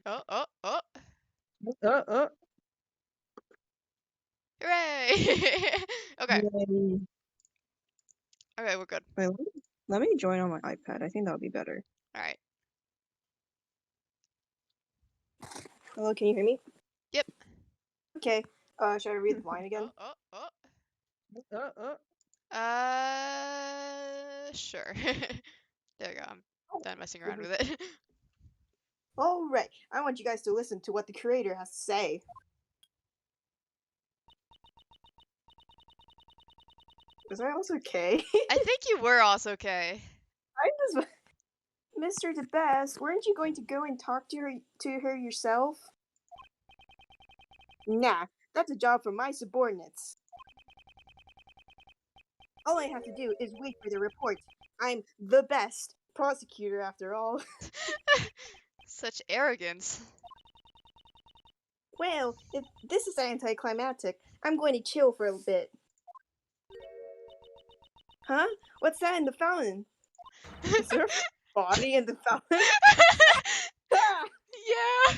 Oh, oh, oh. Uh. Hooray! Okay. Yay. Okay, we're good. Wait, let me join on my iPad. I think that would be better. Alright. Hello, can you hear me? Yep. Okay. Should I read the line again? Oh, oh, Uh. oh. Sure. There we go. I'm done messing around with it. All right. I want you guys to listen to what the creator has to say. Was I also okay? I think you were also okay. I just, Mr. the Best, weren't you going to go and talk to her yourself? Nah, that's a job for my subordinates. All I have to do is wait for the report. I'm the best prosecutor, after all. Such arrogance. Well, if this is anticlimactic, I'm going to chill for a bit. Huh? What's that in the fountain? Is there a body in the fountain? Ah! Yeah. Is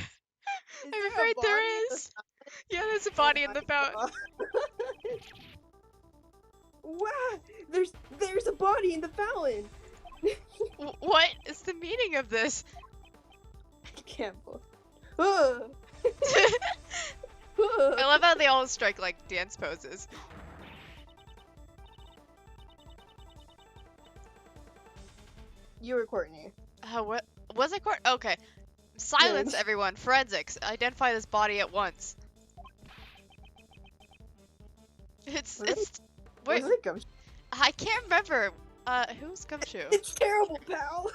I'm there afraid a body in there the is. Yeah, there's a Oh body in my the fountain. God. Wow! There's a body in the fountain! What is the meaning of this? I can't believe. I love how they all strike like dance poses. You were Courtney. What was it? Okay. Silence, Yeah. everyone. Forensics. Identify this body at once. It's. Wait. Was it Gumshoe? I can't remember. Who's Gumshoe? It's terrible, pal.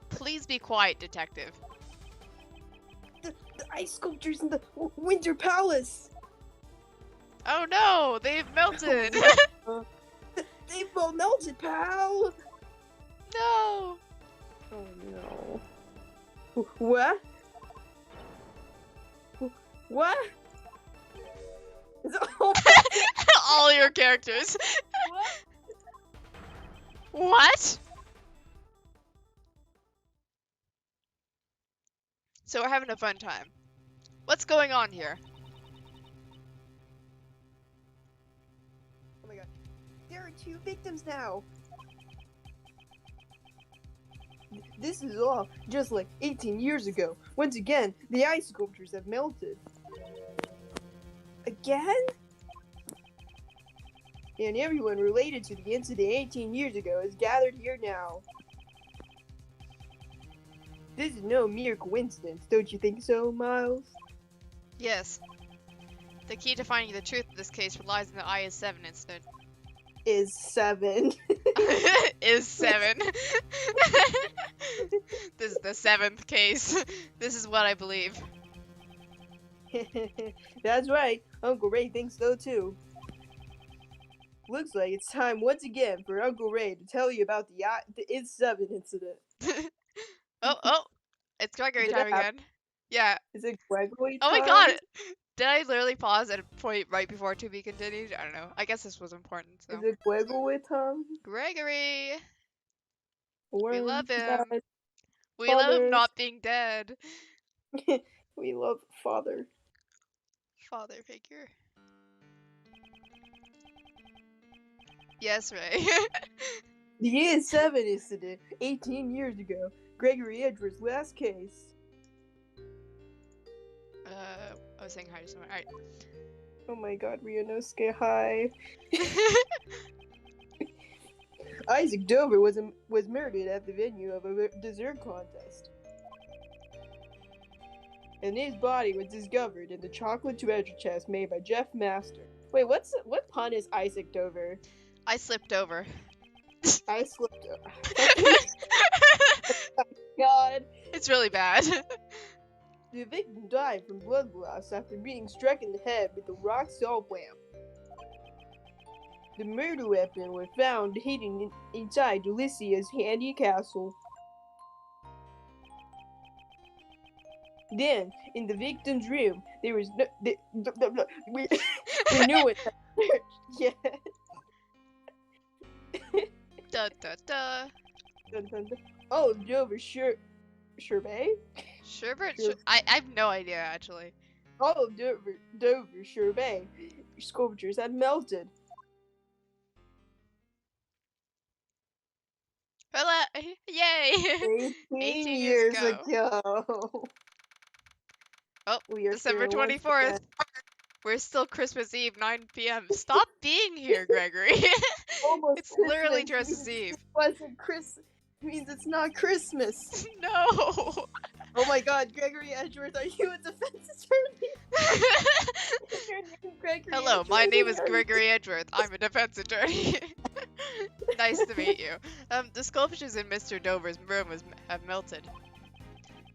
Please be quiet, detective. The ice sculptures in the Winter Palace. Oh no, they've melted. They've all melted, pal. No. Oh no. What? What? All your characters. What? So we're having a fun time. What's going on here? Oh my god. There are 2 victims now. This is all just like 18 years ago. Once again, the ice sculptures have melted. Again? And everyone related to the incident 18 years ago is gathered here now. This is no mere coincidence, don't you think so, Miles? Yes. The key to finding the truth of this case relies on the IS-7 incident. Is 7. Is 7. This is the 7th case. This is what I believe. That's right, Uncle Ray thinks so too. Looks like it's time once again for Uncle Ray to tell you about the Is 7 incident. Oh, it's Gregory time again. Yeah. Is it Gregory Oh time? my god! Did I literally pause at a point right before to be continued? I don't know. I guess this was important, so. Is it Gregory time? Gregory! Or We love him. Dad? We love him Father. not being dead. We love Father. Father figure. Yes, Ray. The Is 7 incident, 18 years ago. Gregory Edgeworth's last case. I was saying hi to someone. Alright. Oh my god, Ryunosuke, hi. Isaac Dover was murdered at the venue of a dessert contest. And his body was discovered in the chocolate treasure chest made by Jeff Master. Wait, what pun is Isaac Dover? I slipped over. I slipped over. Oh my god. It's really bad. The victim died from blood loss after being struck in the head with a rock salt lamp. The murder weapon was found hidden inside Delicia's handy castle. Then, in the victim's room, there was no. We knew it. Yeah. Da da da. Dun, dun, dun. Oh, Dover Sherbet? Sherbet? Sure. I have no idea, actually. All of Dover sherbet sculptures had melted. Yay! 18 18 years years ago. ago. Oh, We are December here once 24th. again. We're still Christmas Eve, 9 p.m. Stop being here, Gregory. Almost It's Christmas. literally Christmas means Eve. It wasn't Chris. Means it's not Christmas. No. Oh my God, Gregory Edgeworth, are you a defense attorney? Your name, Gregory Hello, my Edgeworth? name is Gregory Edgeworth. I'm a defense attorney. Nice to meet you. The sculptures in Mr. Dover's room have melted.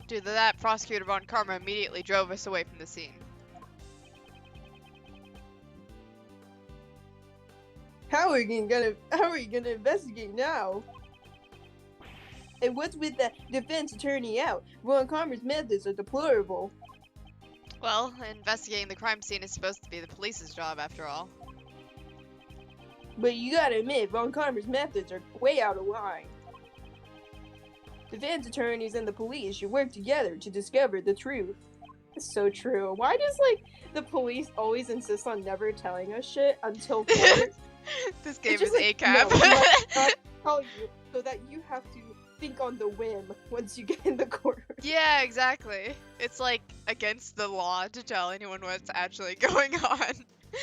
Due to that, Prosecutor Von Karma immediately drove us away from the scene. How are you gonna investigate now? And what's with the defense attorney out? Von Karma's methods are deplorable. Well, investigating the crime scene is supposed to be the police's job, after all. But you gotta admit, Von Karma's methods are way out of line. Defense attorneys and the police should work together to discover the truth. It's so true. Why does, like, the police always insist on never telling us shit until court? This game It's is just like, ACAB. no, I'm not telling you, so that you have to think on the whim once you get in the court. Yeah, exactly. It's like against the law to tell anyone what's actually going on.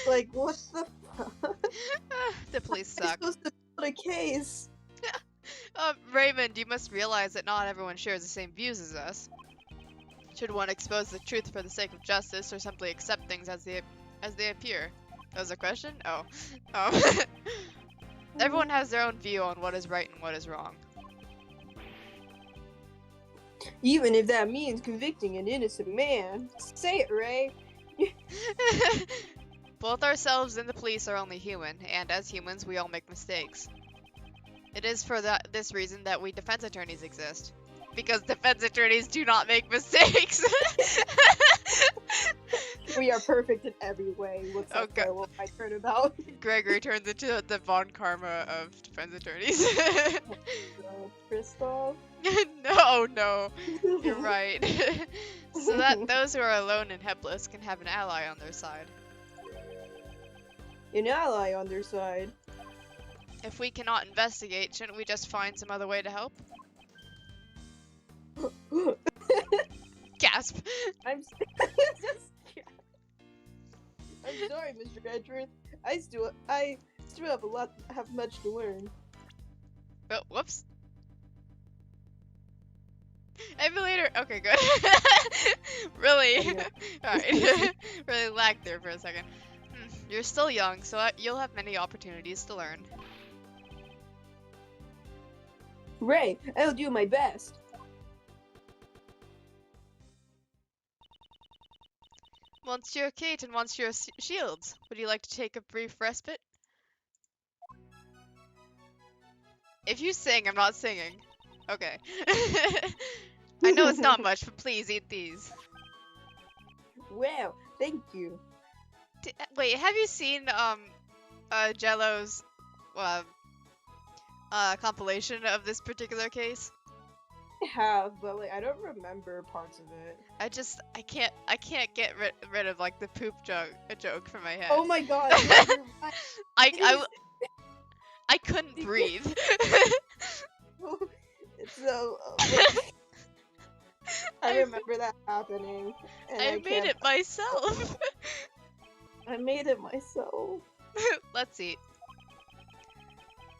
Like, what the fuck? The police I'm suck. supposed to build a case. Raymond, you must realize that not everyone shares the same views as us. Should one expose the truth for the sake of justice, or simply accept things as they appear? That was a question? Oh. Everyone has their own view on what is right and what is wrong. Even if that means convicting an innocent man. Say it, Ray. Both ourselves and the police are only human, and as humans, we all make mistakes. It is for this reason that we defense attorneys exist. Because defense attorneys do not make mistakes! We are perfect in every way. What's that Okay. what I heard about? Gregory turns into the Von Karma of defense attorneys. Kristoff? No, you're right. So that those who are alone and helpless can have an ally on their side. An ally on their side. If we cannot investigate, shouldn't we just find some other way to help? Gasp! I'm sorry, Mr. Edgeworth. I still have much to learn. Oh, whoops. Emulator. Okay, good. Really? Alright. Really lagged there for a second. You're still young, so you'll have many opportunities to learn. Ray, I'll do my best. Monsieur Kate and Monsieur Shields, would you like to take a brief respite? If you sing, I'm not singing. Okay. I know it's not much, but please eat these. Wow, thank you. Wait, have you seen Jello's compilation of this particular case? I have, but like I don't remember parts of it. I can't get rid of like the poop joke from my head. Oh my god! Yeah, you're right. I couldn't breathe. So I remember that happening. And I made it myself. I made it myself. Let's eat.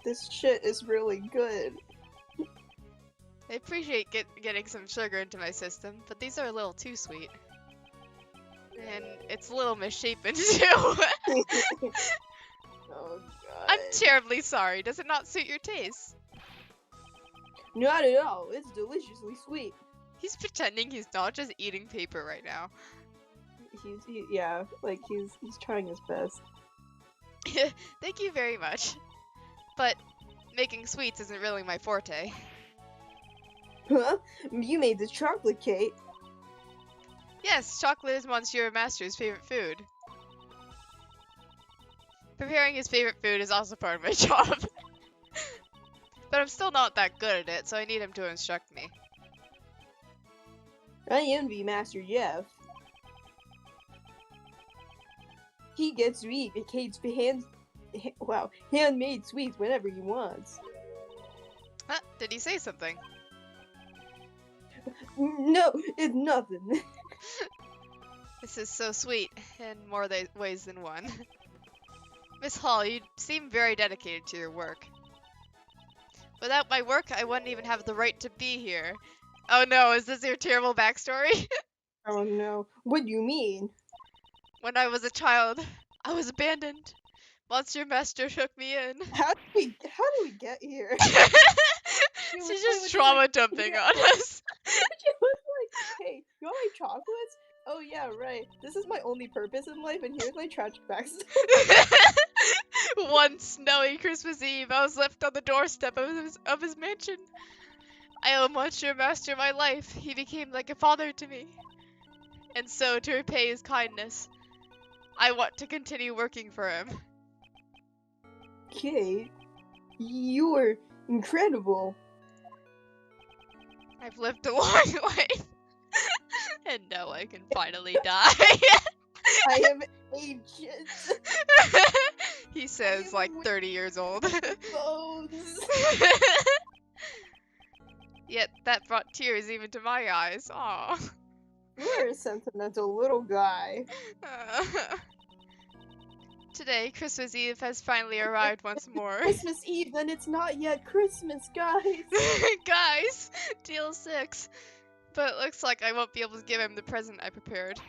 This shit is really good. I appreciate getting some sugar into my system, but these are a little too sweet. And it's a little misshapen too. Oh god. I'm terribly sorry. Does it not suit your taste? Not at all. It's deliciously sweet. He's pretending he's not just eating paper right now. Yeah, like he's trying his best. Thank you very much. But making sweets isn't really my forte. Huh? You made the chocolate cake. Yes, chocolate is Monsieur Master's favorite food. Preparing his favorite food is also part of my job. But I'm still not that good at it, so I need him to instruct me. I envy Master Jeff. He gets to eat Kate's handmade sweets whenever he wants. Huh? Did he say something? No, it's nothing. This is so sweet in more ways than one. Miss Hall, you seem very dedicated to your work. Without my work, I wouldn't even have the right to be here. Oh no, is this your terrible backstory? Oh no, what do you mean? When I was a child, I was abandoned. Monsieur Master took me in. How did we get here? She's just trauma dumping on us. She was like, hey, you want my chocolates? Oh yeah, right. This is my only purpose in life, and here's my tragic backstory. One snowy Christmas Eve, I was left on the doorstep of his mansion. I owe Monsieur Master my life. He became like a father to me. And so, to repay his kindness, I want to continue working for him. Kate, you are incredible. I've lived a long life. And now I can finally die. I am ancient. He says, like 30 years old. Bones. Yet that brought tears even to my eyes. Aw. You're a sentimental little guy. Today, Christmas Eve has finally arrived once more. Christmas Eve, and it's not yet Christmas, guys. Guys, deal 6. But it looks like I won't be able to give him the present I prepared.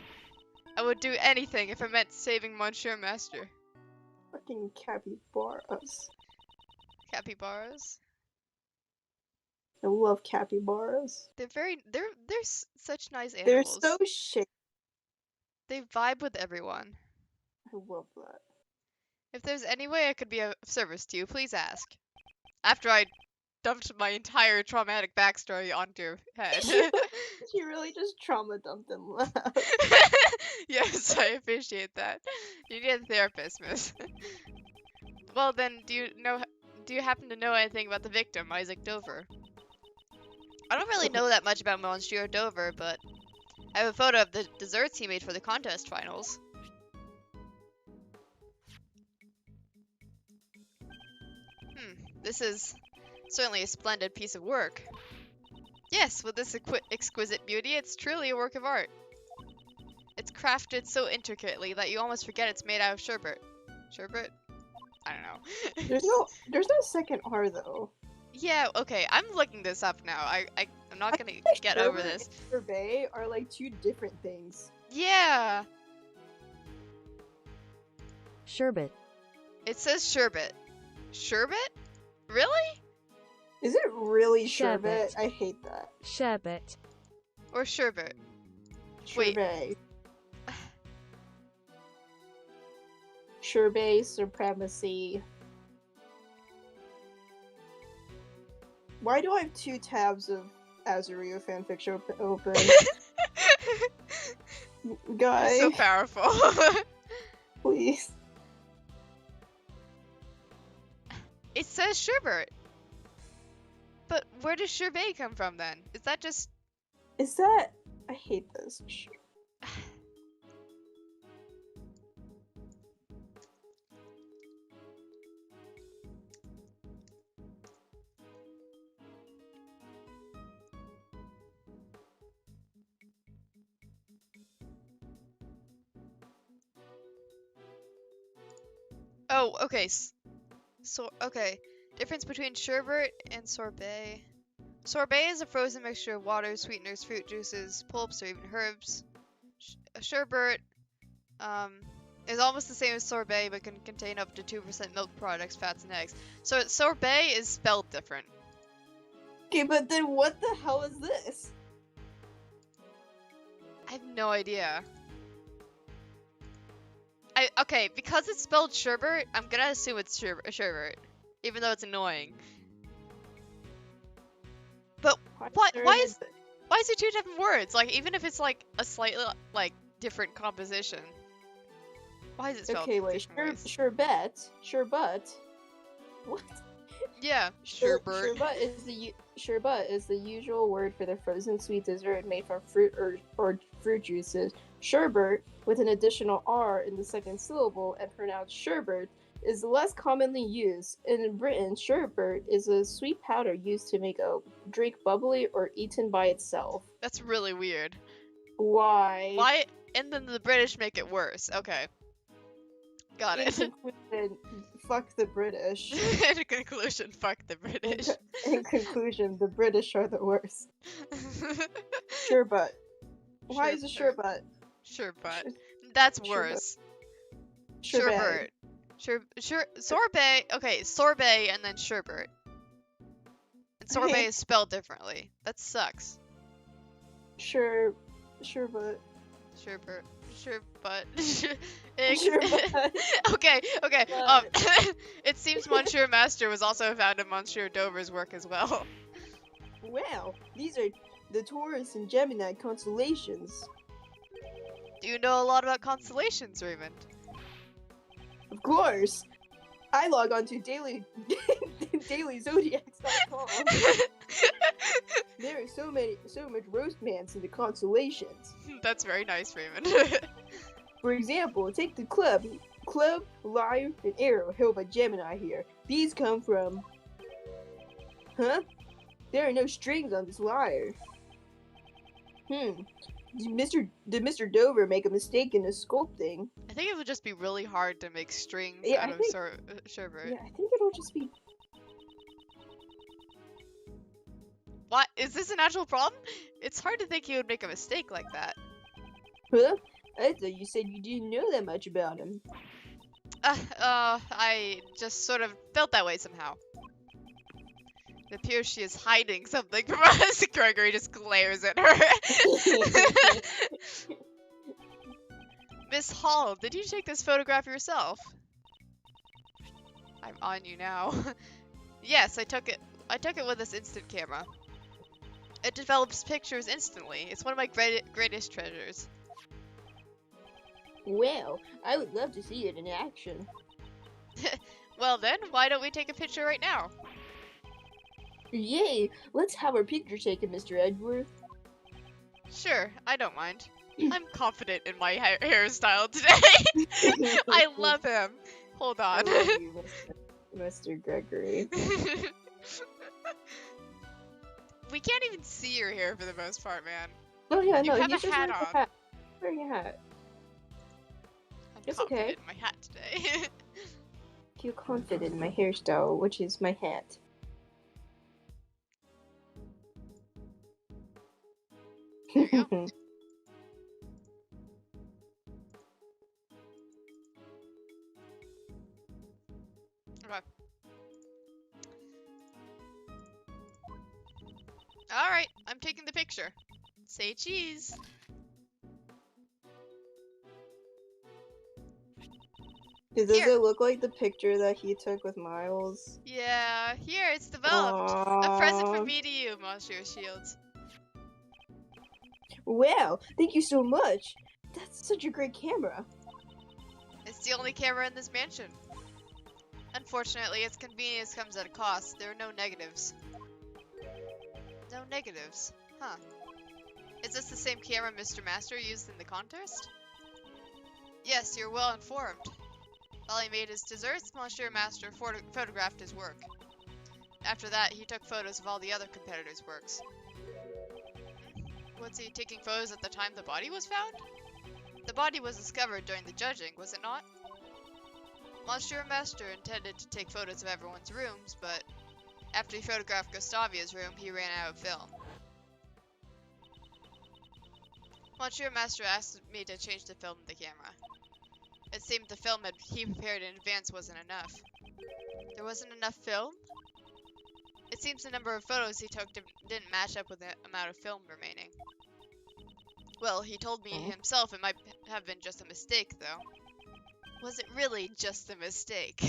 I would do anything if it meant saving Monsieur Master. Fucking capybaras. Capybaras? I love capybaras. They're such nice animals. They're so shit. They vibe with everyone. I love that. If there's any way I could be of service to you, please ask. After I dumped my entire traumatic backstory onto your head. She really just trauma dumped him. Yes, I appreciate that. You need a therapist, miss. Well then, do you happen to know anything about the victim, Isaac Dover? I don't really know that much about Monsieur Dover, but I have a photo of the desserts he made for the contest finals. This is certainly a splendid piece of work. Yes, with this exquisite beauty, it's truly a work of art. It's crafted so intricately that you almost forget it's made out of sherbet. Sherbet? I don't know. There's no second R though. Yeah, okay, I'm looking this up now. I'm not gonna get over this. And sorbet are like two different things. Yeah! Sherbet. It says sherbet. Sherbet? Really? Is it really Sherbet. sherbet? I hate that. Sherbet. Or sherbet? Wait. Sherbet. Sherbet supremacy. Why do I have 2 tabs of Azario fanfiction open? Guy, So powerful. please. It says sherbet. But where does sherbet come from then? Is that just... Is that... I hate this. Oh, okay. Okay. Difference between sherbet and sorbet. Sorbet is a frozen mixture of water, sweeteners, fruit juices, pulps, or even herbs. Sherbet is almost the same as sorbet, but can contain up to 2% milk products, fats, and eggs. So sorbet is spelled different. Okay, but then what the hell is this? I have no idea. Okay, because it's spelled sherbet, I'm gonna assume it's sherbet, even though it's annoying. But why is it 2 different words? Like, even if it's like a slightly like different composition, why is it spelled Okay, wait. different ways? Sherbet. What? Yeah, sherbet. Sherbet is the usual word for the frozen sweet dessert made from fruit or fruit juices. Sherbet, with an additional R in the second syllable and pronounced sherbet, is less commonly used. In Britain, sherbet is a sweet powder used to make a drink bubbly or eaten by itself. That's really weird. Why? Why? And then the British make it worse. Okay. Got In it. conclusion, fuck the British. In conclusion, fuck the British. In conclusion, the British are the worst. Sherbet. Why is it sherbet? Sherbet. That's Sherbet. worse. Sherbet. Sorbet. Okay, sorbet and then sherbet. And sorbet Okay. is spelled differently. That sucks. Sherbet. Sherbet. Sherbet. Sherbet. Okay. It seems Monsieur Master was also found in Monsieur Dover's work as well. Wow, these are the Taurus and Gemini constellations. Do you know a lot about constellations, Raymond? Of course. I log on to dailyzodiacs.com. There is so much romance in the constellations. That's very nice, Raymond. For example, take the club, lyre, and arrow held by Gemini here. These come from... Huh? There are no strings on this lyre. Did Mr. Dover make a mistake in the sculpting? I think it would just be really hard to make strings Yeah, out I of think- sherbet. Yeah, I think it'll just be... What? Is this an actual problem? It's hard to think he would make a mistake like that. Huh? I thought you said you didn't know that much about him. I just sort of felt that way somehow. It appears she is hiding something from us. Gregory just glares at her. Miss Hall, did you take this photograph yourself? I'm on you now. Yes, I took it. I took it with this instant camera. It develops pictures instantly. It's one of my greatest treasures. Well, I would love to see it in action. Well then, why don't we take a picture right now? Yay! Let's have our picture taken, Mr. Edgeworth. Sure, I don't mind. I'm confident in my hairstyle today. I love him. Hold on. I love you, Mr. Gregory. We can't even see your hair for the most part, man. Oh yeah, You no, have he's a just hat wearing on. a hat. Wearing a hat. I'm It's confident okay. in my hat today. Feel confident in my hairstyle, which is my hat. There you go. Okay. Alright, I'm taking the picture. Say cheese. Does Here. it look like the picture that he took with Miles? Yeah, here, it's developed. A present Aww. from me to you, Monsieur Shields. Wow, thank you so much. That's such a great camera. It's the only camera in this mansion. Unfortunately, its convenience comes at a cost. There are no negatives. No negatives? Huh. Is this the same camera Mr. Master used in the contest? Yes, you're well informed. While he made his desserts, Monsieur Master photographed his work. After that, he took photos of all the other competitors' works. Was he taking photos at the time the body was found? The body was discovered during the judging, was it not? Monsieur Master intended to take photos of everyone's rooms, but after he photographed Gustavia's room, he ran out of film. Monsieur Master asked me to change the film of the camera. It seemed the film he prepared in advance wasn't enough. There wasn't enough film? It seems the number of photos he took didn't match up with the amount of film remaining. Well, he told me himself it might have been just a mistake, though. Was it really just a mistake?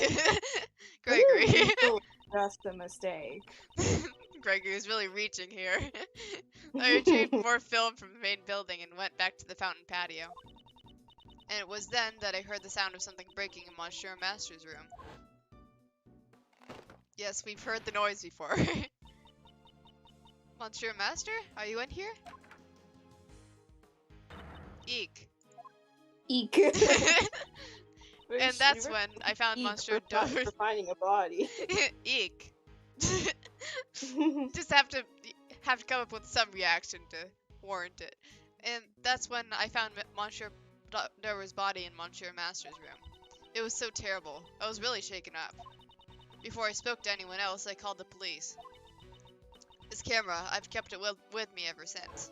Gregory. Just a mistake. Gregory was really reaching here. I retrieved more film from the main building and went back to the fountain patio. And it was then that I heard the sound of something breaking in Monsieur Master's room. Yes, we've heard the noise before. Monsieur Master, are you in here? Eek. Eek. And that's when I found Monsieur Dover. For finding a body. Eek. Just have to come up with some reaction to warrant it. And that's when I found Monsieur Dover's body in Monsieur Master's room. It was so terrible. I was really shaken up. Before I spoke to anyone else, I called the police. This camera, I've kept it with me ever since.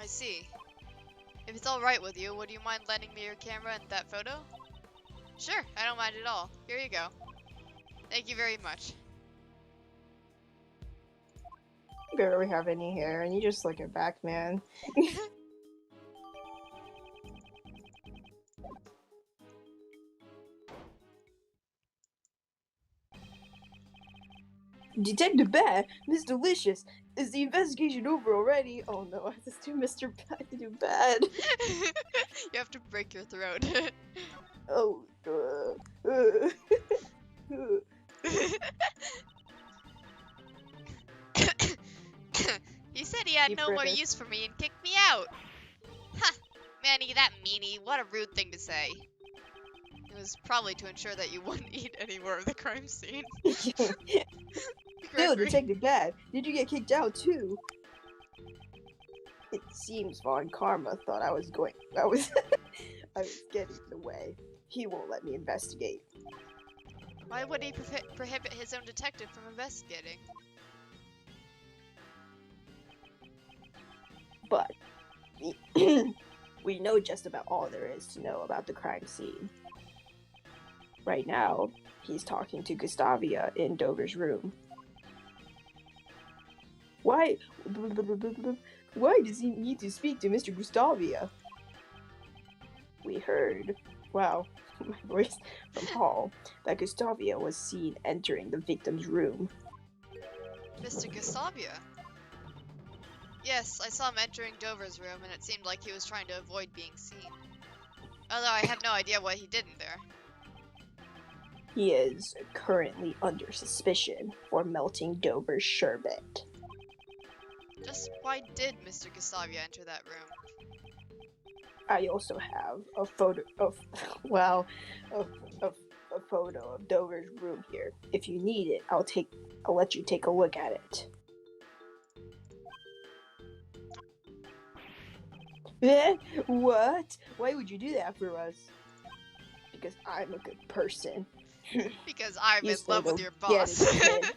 I see. If it's alright with you, would you mind lending me your camera and that photo? Sure, I don't mind at all. Here you go. Thank you very much. You barely have any hair, and you just look it back, man. Detective Bad, Miss Delicious, is the investigation over already? Oh no, I just do Mr. Bad to do bad. You have to break your throat. Oh, He said he had Deep no more breath. use for me and kicked me out. Ha! Manny, that meanie, what a rude thing to say. It was probably to ensure that you wouldn't eat any more of the crime scene. Still, Gregory. Detective Bad, did you get kicked out too? It seems Von Karma thought I was I was getting in the way. He won't let me investigate. Why would he prohibit his own detective from investigating? But we know just about all there is to know about the crime scene. Right now, he's talking to Gustavia in Dover's room. Why does he need to speak to Mr. Gustavia? We heard, wow, my voice from Hall, that Gustavia was seen entering the victim's room. Mr. Gustavia? Yes, I saw him entering Dover's room, and it seemed like he was trying to avoid being seen. Although I have no idea what he did in there. He is currently under suspicion for melting Dover's sherbet. Just why did Mr. Gustavia enter that room? I also have a photo of, well, a photo of Dover's room here. If you need it, I'll let you take a look at it. Eh? What? Why would you do that for us? Because I'm a good person. Because I'm You in still love with don't your get boss. it,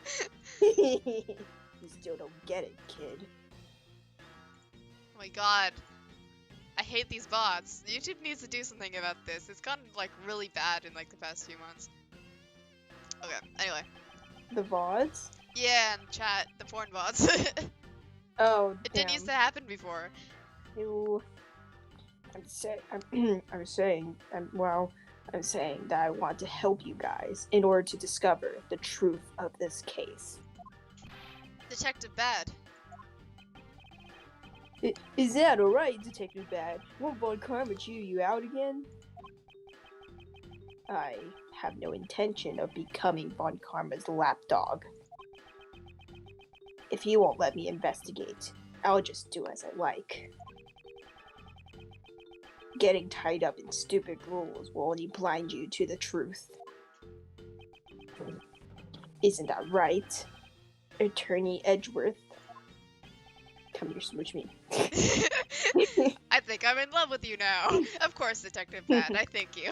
kid. You still don't get it, kid. Oh my god. I hate these bots. YouTube needs to do something about this. It's gotten like really bad in like the past few months. Okay, anyway. The VODs? Yeah, and chat, the porn bots. Oh, It didn't used to happen before. Ew. I'm saying that I want to help you guys in order to discover the truth of this case. Detective Bad. Is that alright, Detective Bad? Won't Von Karma chew you out again? I have no intention of becoming Von Karma's lapdog. If he won't let me investigate, I'll just do as I like. Getting tied up in stupid rules will only blind you to the truth. Isn't that right, Attorney Edgeworth? Come here, smooch me. I think I'm in love with you now. Of course, Detective Bad, I thank you.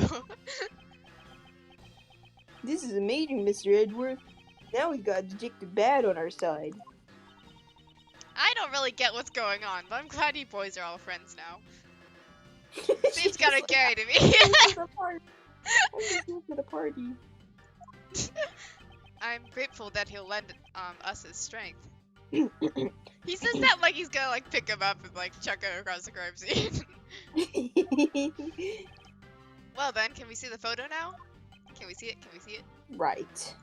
This is amazing, Mr. Edgeworth. Now we've got Detective Bad on our side. I don't really get what's going on, but I'm glad you boys are all friends now. Seems kind of gay to me. I'm just here for the party. I'm grateful that he'll lend us his strength. He says that like he's gonna like pick him up and like chuck him across the crime scene. Well then, can we see the photo now? Can we see it? Can we see it? Right.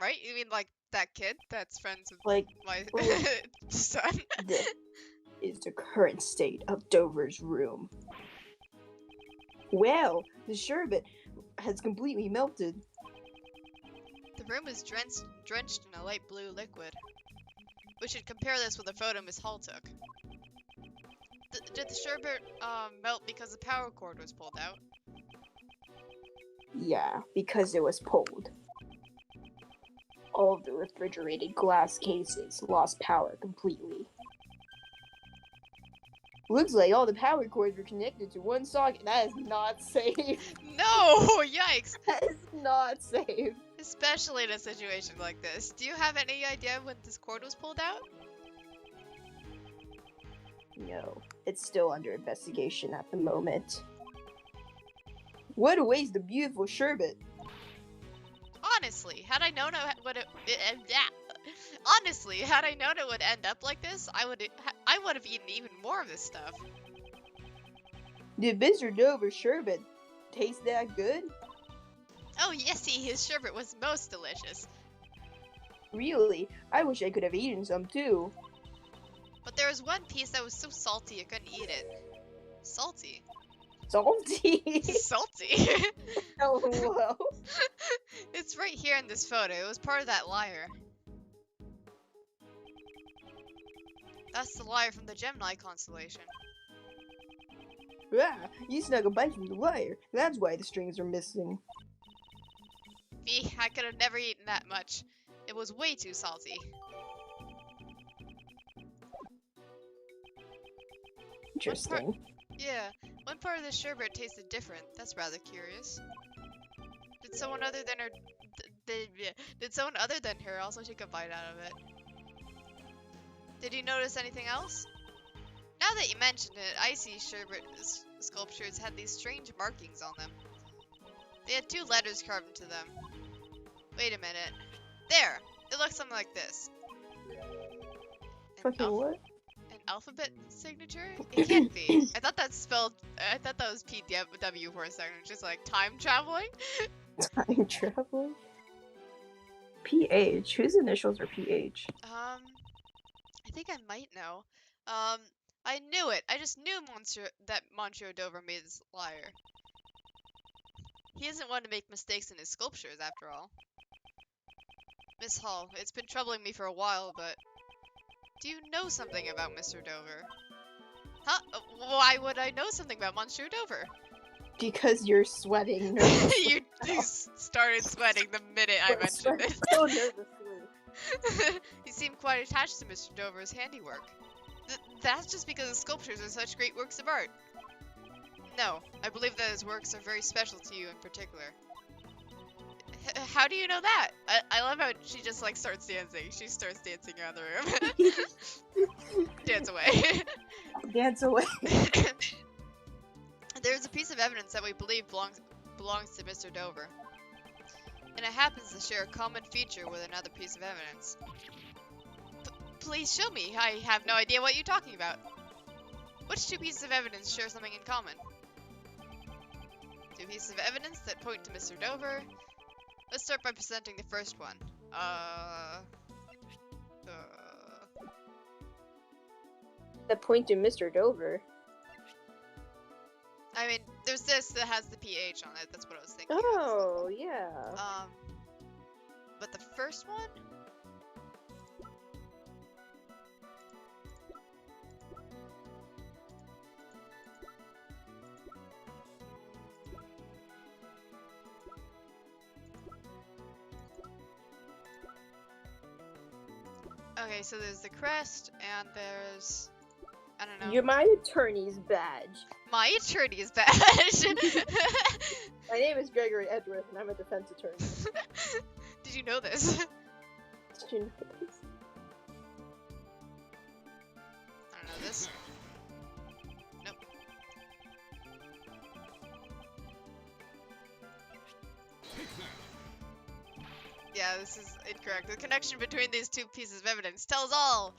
Right? You mean like that kid that's friends with Like, my well, son? this is the current state of Dover's room. Well, The sherbet has completely melted. The room is drenched in a light blue liquid. We should compare this with a photo Miss Hall took. Did the sherbet melt because the power cord was pulled out? Yeah, because it was pulled. All of the refrigerated glass cases lost power completely. Looks like all the power cords were connected to one socket. That is not safe. No! Yikes! That is not safe. Especially in a situation like this. Do you have any idea when this cord was pulled out? No, it's still under investigation at the moment. What a waste of beautiful sherbet. Honestly, had I known honestly, had I known it would end up like this, I would have eaten even more of this stuff. Did Mr. Dover's sherbet taste that good? Oh yesy, his sherbet was most delicious. Really? I wish I could have eaten some too. But there was one piece that was so salty I couldn't eat it. Salty? Salty? Salty? LOL. It's right here in this photo. It was part of that lyre. That's the lyre from the Gemini constellation. Ah, you snuck a bite from the wire. That's why the strings are missing. I could have never eaten that much. It was way too salty. Interesting. Yeah, one part of the sherbet tasted different. That's rather curious. Did someone other than her did someone other than her also take a bite out of it? Did you notice anything else? Now that you mention it, icy sherbet sculptures had these strange markings on them. They had two letters carved into them. Wait a minute. There! It looks something like this. Fucking what? An alphabet signature? It can't be. I thought that was PW for a second. Just like time traveling? Time traveling? PH? Whose initials are PH? I think I might know. I knew it. I just knew that Monsieur Dover made this lyre. He isn't one to make mistakes in his sculptures, after all. Miss Hall, it's been troubling me for a while, but do you know something about Mr. Dover? Huh? Why would I know something about Monsieur Dover? Because you're sweating. you started sweating the minute I mentioned it. So nervously. You seem quite attached to Mr. Dover's handiwork. That's just because his sculptures are such great works of art. No, I believe that his works are very special to you in particular. How do you know that? I love how she just like starts dancing. She starts dancing around the room. Dance away. Dance away. There's a piece of evidence that we believe belongs to Mr. Dover. And it happens to share a common feature with another piece of evidence. Please show me. I have no idea what you're talking about. Which two pieces of evidence share something in common? Two pieces of evidence that point to Mr. Dover. Let's start by presenting the first one. That point to Mr. Dover. I mean, there's this that has the PH on it. That's what I was thinking. Oh, yeah. But the first one? Okay, so there's the crest, and there's... I don't know. You're my attorney's badge. My attorney's badge! My name is Gregory Edgeworth, and I'm a defense attorney. Did you know this? Did you know this? I don't know this. Nope. Yeah, this is incorrect. The connection between these two pieces of evidence tells all!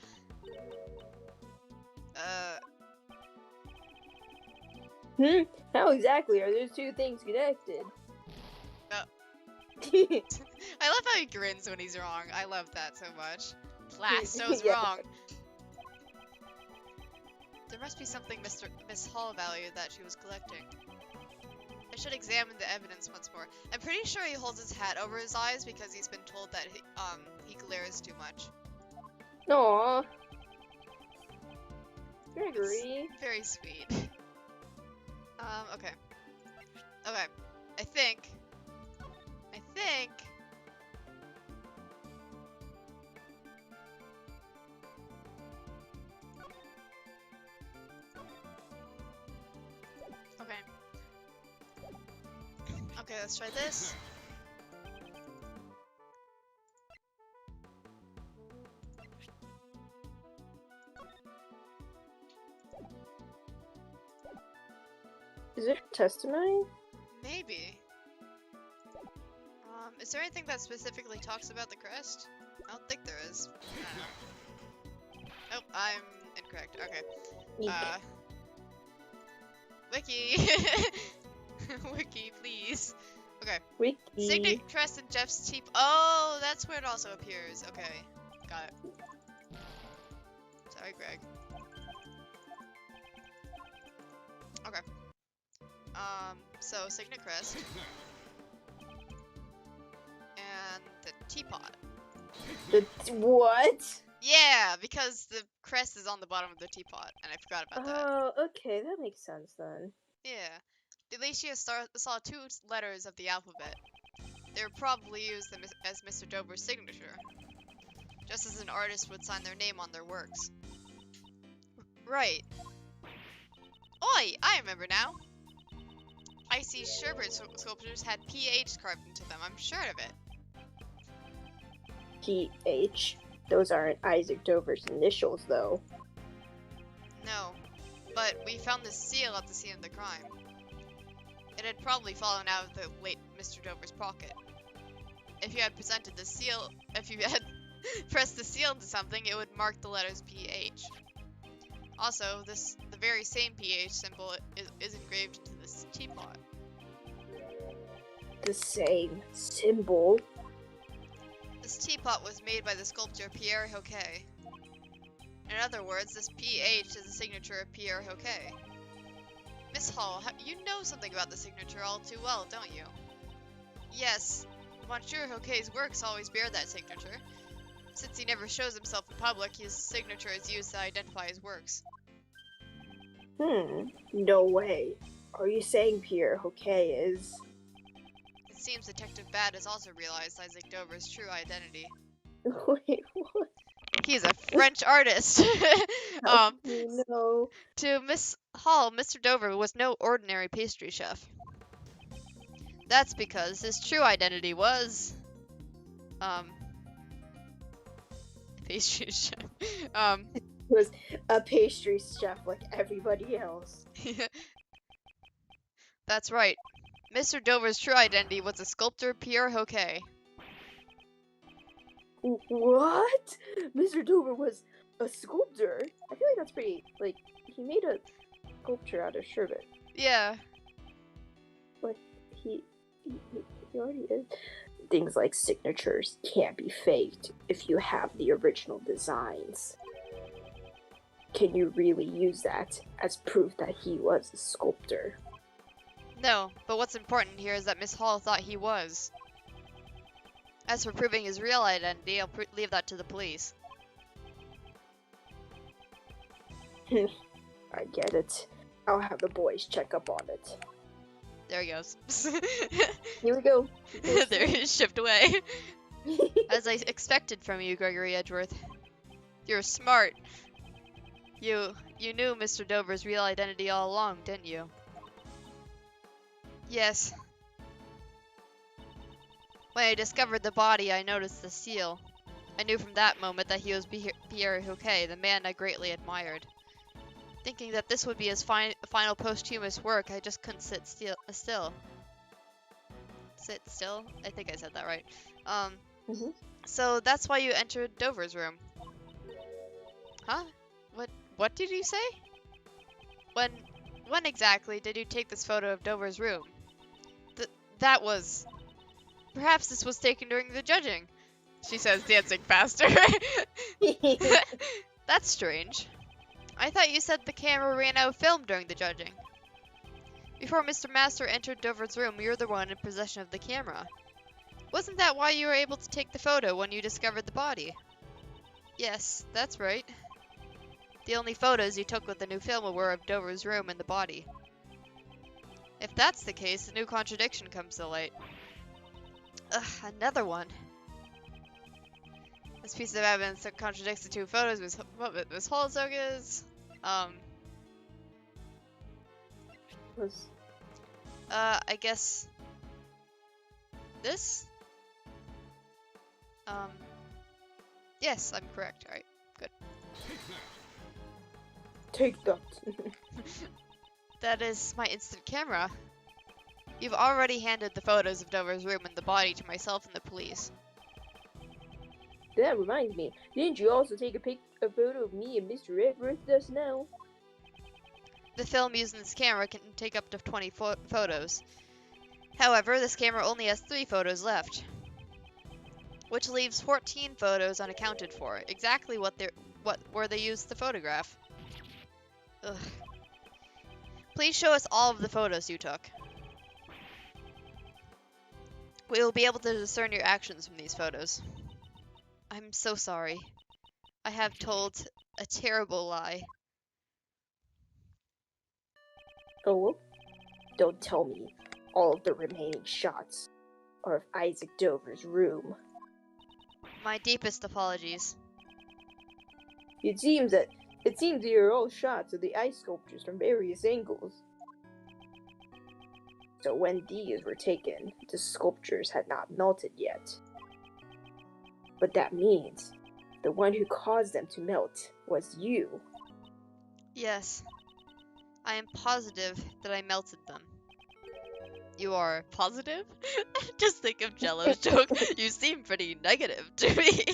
How exactly are those two things connected? I love how he grins when he's wrong. I love that so much. Plasto's Yeah. wrong. There must be something Miss Hall valued that she was collecting. should examine the evidence once more. I'm pretty sure he holds his hat over his eyes because he's been told that he glares too much. Aww. Gregory. It's very sweet. Okay. Okay. I think. Okay. Okay, let's try this. Is there testimony? Maybe. Is there anything that specifically talks about the crest? I don't think there is. I don't know. Nope, I'm incorrect. Okay. Wiki! Wiki, please. Okay. Wiki. Signet crest and Jeff's teep. Oh, that's where it also appears. Okay. Got it. Sorry, Greg. Okay. So Signet crest. And the teapot. The what? Yeah, because the crest is on the bottom of the teapot, and I forgot about that. Oh, okay, that makes sense then. Yeah. Delicia saw 2 letters of the alphabet. They were probably used as Mr. Dover's signature, just as an artist would sign their name on their works. Right. Oi! I remember now. I see sherbet sculptures had PH carved into them. I'm sure of it. PH. Those aren't Isaac Dover's initials, though. No, but we found the seal at the scene of the crime. It had probably fallen out of the late Mr. Dover's pocket. If you had presented the seal, if you had pressed the seal into something, it would mark the letters PH. Also, the very same PH symbol is engraved into this teapot. The same symbol? This teapot was made by the sculptor Pierre Hoquet. In other words, this PH is the signature of Pierre Hoquet. Miss Hall, you know something about the signature all too well, don't you? Yes, Monsieur Hoquet's works always bear that signature. Since he never shows himself in public, his signature is used to identify his works. No way. Are you saying Pierre Hoquet is... It seems Detective Bad has also realized Isaac Dover's true identity. Wait, what? He's a French artist. No. To Miss Hall, Mr. Dover was no ordinary pastry chef. That's because his true identity was... pastry chef. He was a pastry chef like everybody else. That's right. Mr. Dover's true identity was the sculptor Pierre Hoquet. What? Mr. Dover was a sculptor? I feel like that's pretty, like, he made a sculpture out of sherbet. Yeah. But he already is. Things like signatures can't be faked if you have the original designs. Can you really use that as proof that he was a sculptor? No, but what's important here is that Miss Hall thought he was. As for proving his real identity, I'll leave that to the police. I get it. I'll have the boys check up on it. There he goes. Here we go. There he is, shipped away. As I expected from you, Gregory Edgeworth. You're smart. You knew Mr. Dover's real identity all along, didn't you? Yes. When I discovered the body, I noticed the seal. I knew from that moment that he was Pierre Hoquet, the man I greatly admired. Thinking that this would be his final posthumous work, I just couldn't sit still. Sit still? I think I said that right. So that's why you entered Dover's room. Huh? What did you say? When exactly did you take this photo of Dover's room? That was... Perhaps this was taken during the judging, she says, dancing faster. That's strange. I thought you said the camera ran out of film during the judging. Before Mr. Master entered Dover's room, you're the one in possession of the camera. Wasn't that why you were able to take the photo when you discovered the body? Yes, that's right. The only photos you took with the new film were of Dover's room and the body. If that's the case, a new contradiction comes to light. Ugh, another one. This piece of evidence that contradicts the two photos was what Miss Holzog's. Was I guess this? Yes, I'm correct. Alright, good. take that. That is my instant camera. You've already handed the photos of Dover's room and the body to myself and the police. That reminds me, didn't you also take a photo of me and Mr. Edgeworth just now? The film using this camera can take up to 20 photos. However, this camera only has 3 photos left, which leaves 14 photos unaccounted for. Exactly what where they used the photograph. Ugh. Please show us all of the photos you took. We will be able to discern your actions from these photos. I'm so sorry. I have told a terrible lie. Oh, well, don't tell me all of the remaining shots are of Isaac Dover's room. My deepest apologies. It seems that they are all shots of the ice sculptures from various angles. So when these were taken, the sculptures had not melted yet. But that means the one who caused them to melt was you. Yes. I am positive that I melted them. You are positive? Just think of Jello's joke. You seem pretty negative to me.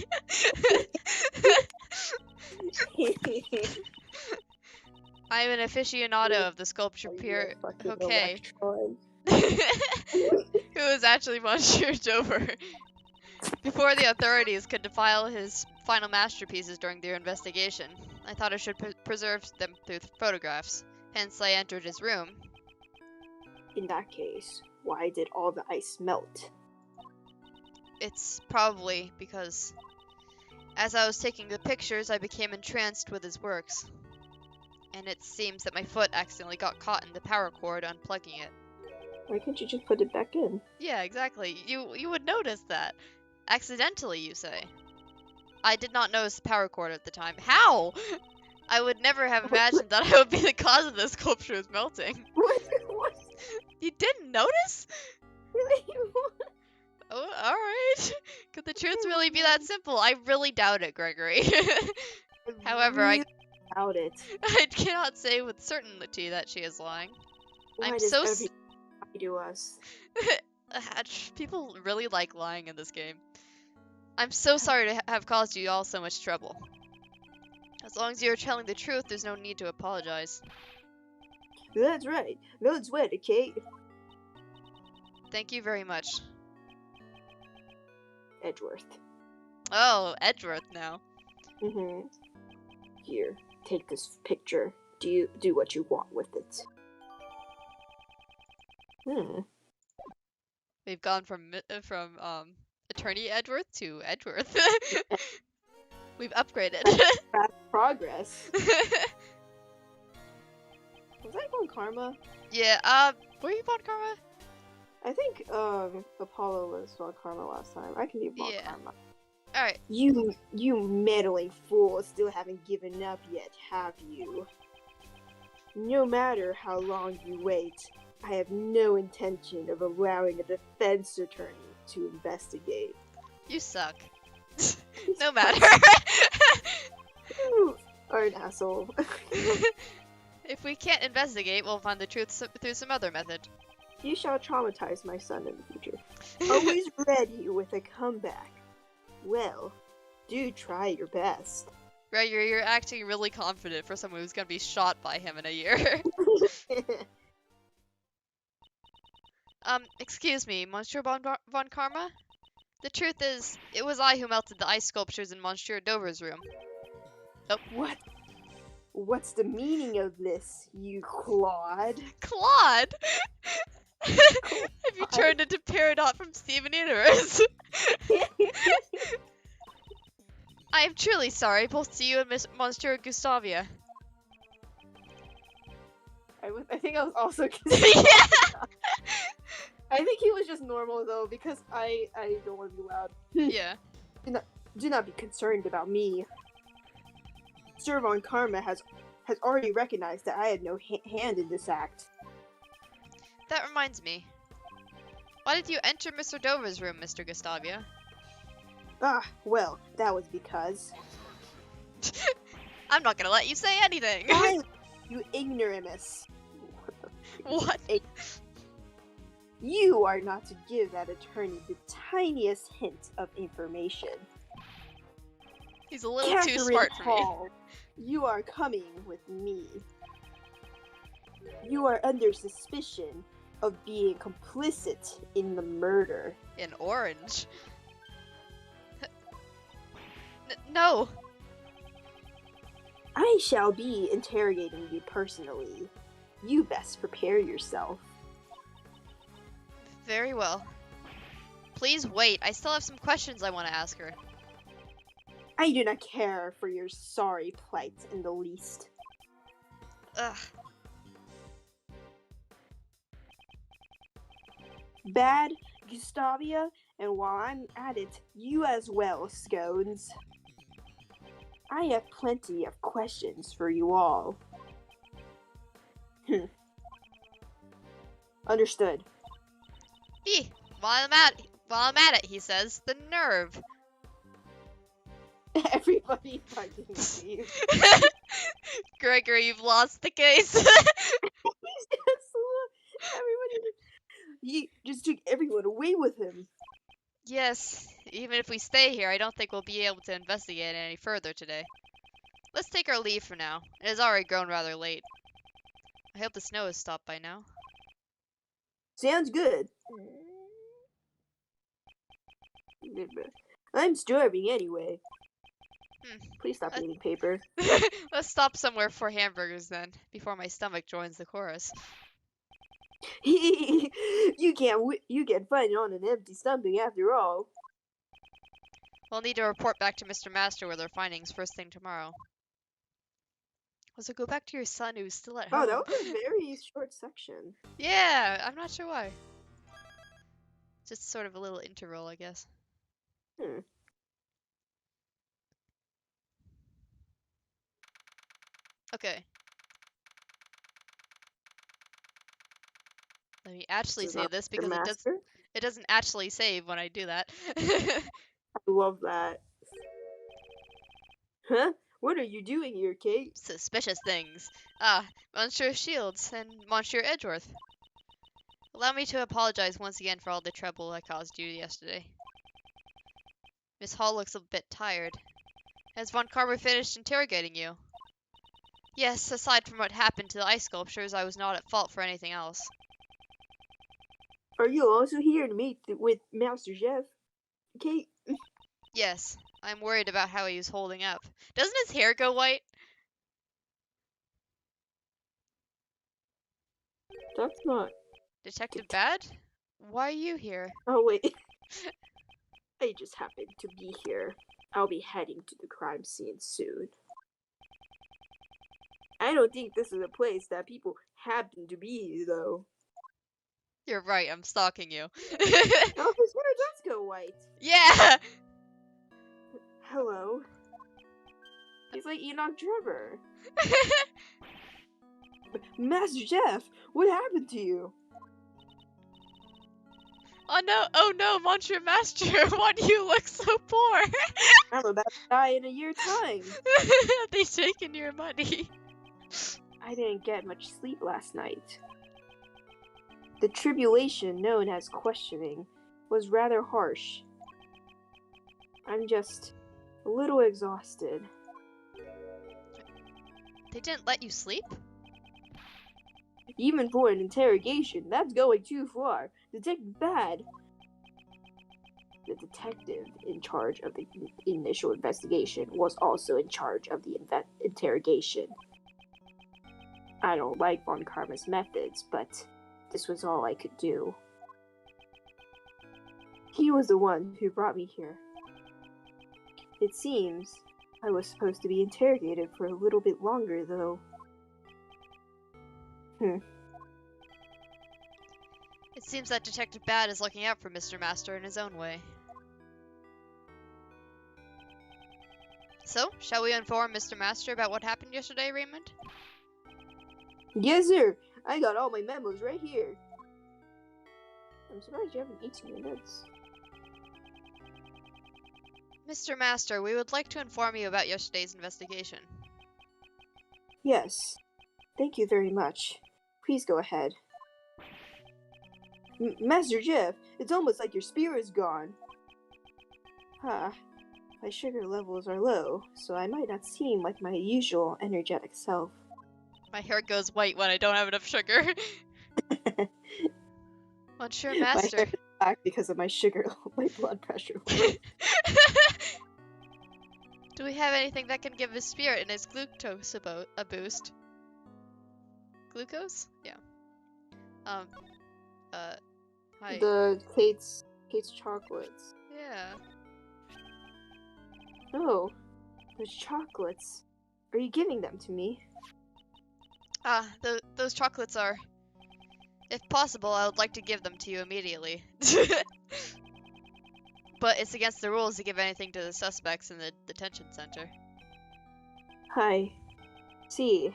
I'm an aficionado of the sculpture pier. Okay. Who is actually Monsieur Dover? Before the authorities could defile his final masterpieces during their investigation, I thought I should preserve them through photographs. Hence, I entered his room. In that case, why did all the ice melt? It's probably because, as I was taking the pictures, I became entranced with his works. And it seems that my foot accidentally got caught in the power cord unplugging it. Why couldn't you just put it back in? Yeah, exactly. You would notice that. Accidentally, you say. I did not notice the power cord at the time. How? I would never have imagined that I would be the cause of the sculpture's melting. What? You didn't notice? Oh, alright. Could the truth really be that simple? I really doubt it, Gregory. However, I doubt it. I cannot say with certainty that she is lying. Why I'm does so everything lie to us? People really like lying in this game. I'm so sorry to have caused you all so much trouble. As long as you're telling the truth, there's no need to apologize. That's right. No sweat, okay? Thank you very much. Edgeworth. Oh, Edgeworth now. Mm-hmm. Here, take this picture. Do what you want with it. We've gone from Attorney Edgeworth to Edgeworth. We've upgraded. Fast progress. Was I on Karma? Yeah, were you on Karma? I think Apollo was on Karma last time. I can be on Karma. Alright. You meddling fool still haven't given up yet, have you? No matter how long you wait, I have no intention of allowing a defense attorney to investigate. You suck. No matter. You are an asshole. If we can't investigate, we'll find the truth through some other method. You shall traumatize my son in the future. Always ready with a comeback. Well, do try your best. Gregory, you're acting really confident for someone who's gonna be shot by him in a year. Excuse me, Monsieur von Karma? The truth is, it was I who melted the ice sculptures in Monsieur Dover's room. Oh. What? What's the meaning of this, you Claude? Claude! Have you turned into Peridot from Steven Universe? I am truly sorry, both to you and Miss Monsieur Gustavia. I think I was also Yeah! I think he was just normal though, because I don't want to be loud. Yeah. Do not be concerned about me. Sir Von Karma has already recognized that I had no hand in this act. That reminds me. Why did you enter Mr. Dover's room, Mr. Gustavia? Ah, well, that was because... I'm not gonna let you say anything! You ignoramus. What? You are not to give that attorney the tiniest hint of information. He's a little Catherine too smart for me. Hall, you are coming with me. You are under suspicion of being complicit in the murder. In orange? No! I shall be interrogating you personally. You best prepare yourself. Very well. Please wait, I still have some questions I want to ask her. I do not care for your sorry plight in the least. Ugh. Bad, Gustavia, and while I'm at it, you as well, Scones. I have plenty of questions for you all. Understood. While I'm at it, he says, the nerve. Everybody fucking leave. Gregory, you've lost the case. He just took everyone away with him. Yes, even if we stay here, I don't think we'll be able to investigate any further today. Let's take our leave for now. It has already grown rather late. I hope the snow has stopped by now. Sounds good. I'm starving anyway. Please stop eating paper. Let's stop somewhere for hamburgers then, before my stomach joins the chorus. You can't find it on an empty stomach after all. We'll need to report back to Mr. Master with our findings first thing tomorrow. So go back to your son who's still at home. Oh, that was a very short section. Yeah, I'm not sure why. Just sort of a little interval, I guess. Okay. Let me actually save this because it doesn't actually save when I do that. I love that. Huh? What are you doing here, Kate? Suspicious things. Monsieur Shields and Monsieur Edgeworth. Allow me to apologize once again for all the trouble I caused you yesterday. Miss Hall looks a bit tired. Has Von Karma finished interrogating you? Yes, aside from what happened to the ice sculptures, I was not at fault for anything else. Are you also here to meet with Master Jeff, Kate? Yes, I'm worried about how he is holding up. Doesn't his hair go white? That's not... Detective Bad? Why are you here? Oh, wait. I just happened to be here. I'll be heading to the crime scene soon. I don't think this is a place that people happen to be, though. You're right, I'm stalking you. Oh, his hair does go white. Yeah! Hello. He's like Enoch Trevor. Master Jeff, what happened to you? Oh no, Monsieur Master, why do you look so poor? I'm about to die in a year's time. They taken your money. I didn't get much sleep last night. The tribulation known as questioning was rather harsh. I'm just a little exhausted. They didn't let you sleep? Even for an interrogation, that's going too far. Detective Bad. The detective in charge of the initial investigation was also in charge of the interrogation. I don't like Von Karma's methods, but this was all I could do. He was the one who brought me here. It seems I was supposed to be interrogated for a little bit longer, though. It seems that Detective Bad is looking out for Mr. Master in his own way. So, shall we inform Mr. Master about what happened yesterday, Raymond? Yes, sir. I got all my memos right here. I'm surprised you haven't eaten your nuts. Mr. Master, we would like to inform you about yesterday's investigation. Yes. Thank you very much. Please go ahead. Master Jeff, it's almost like your spirit's gone. Huh. My sugar levels are low, so I might not seem like my usual energetic self. My hair goes white when I don't have enough sugar. Monsieur Master. My hair is black because of my my blood pressure level. Do we have anything that can give his spirit and his glucose a boost? Glucose? Yeah. Hi. The Kate's chocolates. Yeah. Oh, those chocolates. Are you giving them to me? Those chocolates are... If possible, I would like to give them to you immediately. But it's against the rules to give anything to the suspects in the detention center. Hi. See,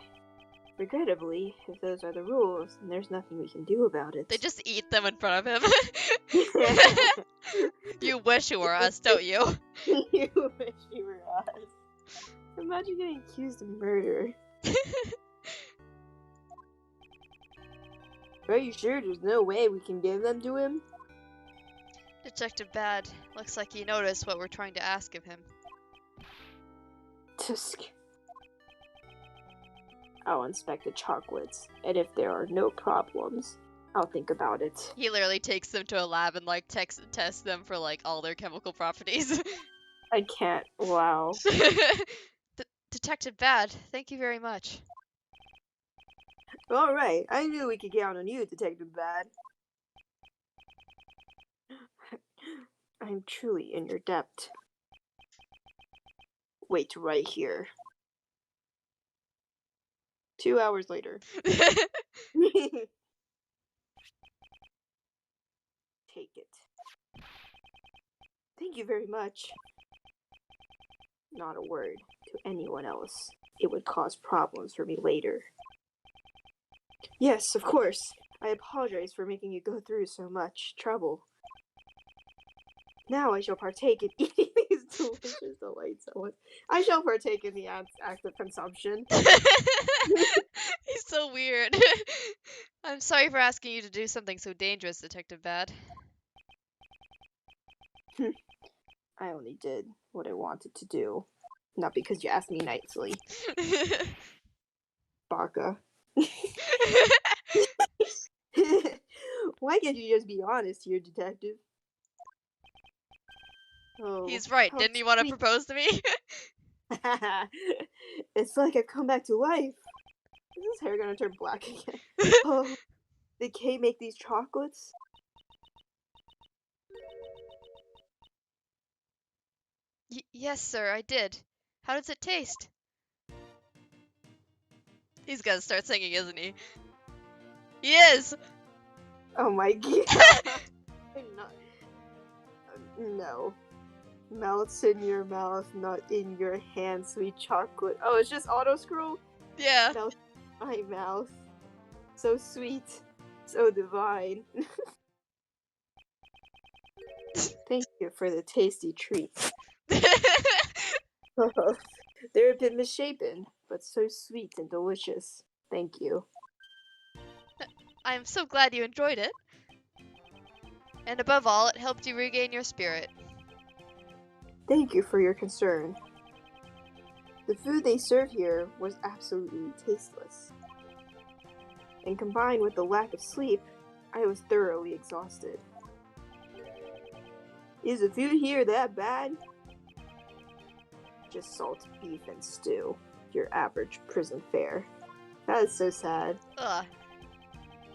regrettably, if those are the rules, then there's nothing we can do about it. They just eat them in front of him. You wish you were us, don't you? You wish you were us. Imagine getting accused of murder. Are you sure there's no way we can give them to him? Detective Bad, looks like he noticed what we're trying to ask of him. Tusk. I'll inspect the chocolates, and if there are no problems, I'll think about it. He literally takes them to a lab and like tests them for like all their chemical properties. I can't. Wow. Detective Bad, thank you very much. Alright, I knew we could count on you, Detective Bad. I'm truly in your debt. Wait right here. 2 hours later. Take it. Thank you very much. Not a word to anyone else. It would cause problems for me later. Yes, of course. I apologize for making you go through so much trouble. Now I shall partake in eating these delicious delights. I shall partake in the act of consumption. He's so weird. I'm sorry for asking you to do something so dangerous, Detective Bad. I only did what I wanted to do. Not because you asked me nicely. Baka. Why can't you just be honest here, Detective? Oh, He's right. Didn't you want to propose to me? It's like I've come back to life. Is his hair gonna turn black again? Oh, did Kate make these chocolates? Yes, sir, I did. How does it taste? He's gonna start singing, isn't he? He is! Oh my god. I'm not. No. Melts in your mouth, not in your hand, sweet chocolate. Oh, it's just auto scroll? Yeah. Melts in my mouth. So sweet. So divine. Thank you for the tasty treat. They're a bit misshapen, but so sweet and delicious. Thank you. I'm so glad you enjoyed it. And above all, it helped you regain your spirit. Thank you for your concern. The food they serve here was absolutely tasteless. And combined with the lack of sleep, I was thoroughly exhausted. Is the food here that bad? Just salted beef and stew, your average prison fare. That is so sad. Ugh.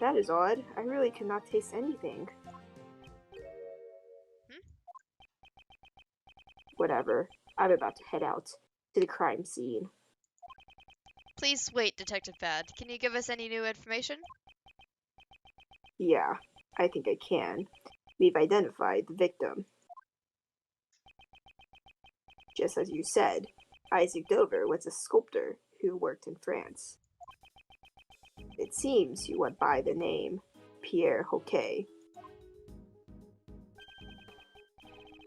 That is odd. I really could not taste anything. Whatever. I'm about to head out to the crime scene. Please wait, Detective Bad. Can you give us any new information? Yeah, I think I can. We've identified the victim. Just as you said, Isaac Dover was a sculptor who worked in France. It seems he went by the name Pierre Hoquet.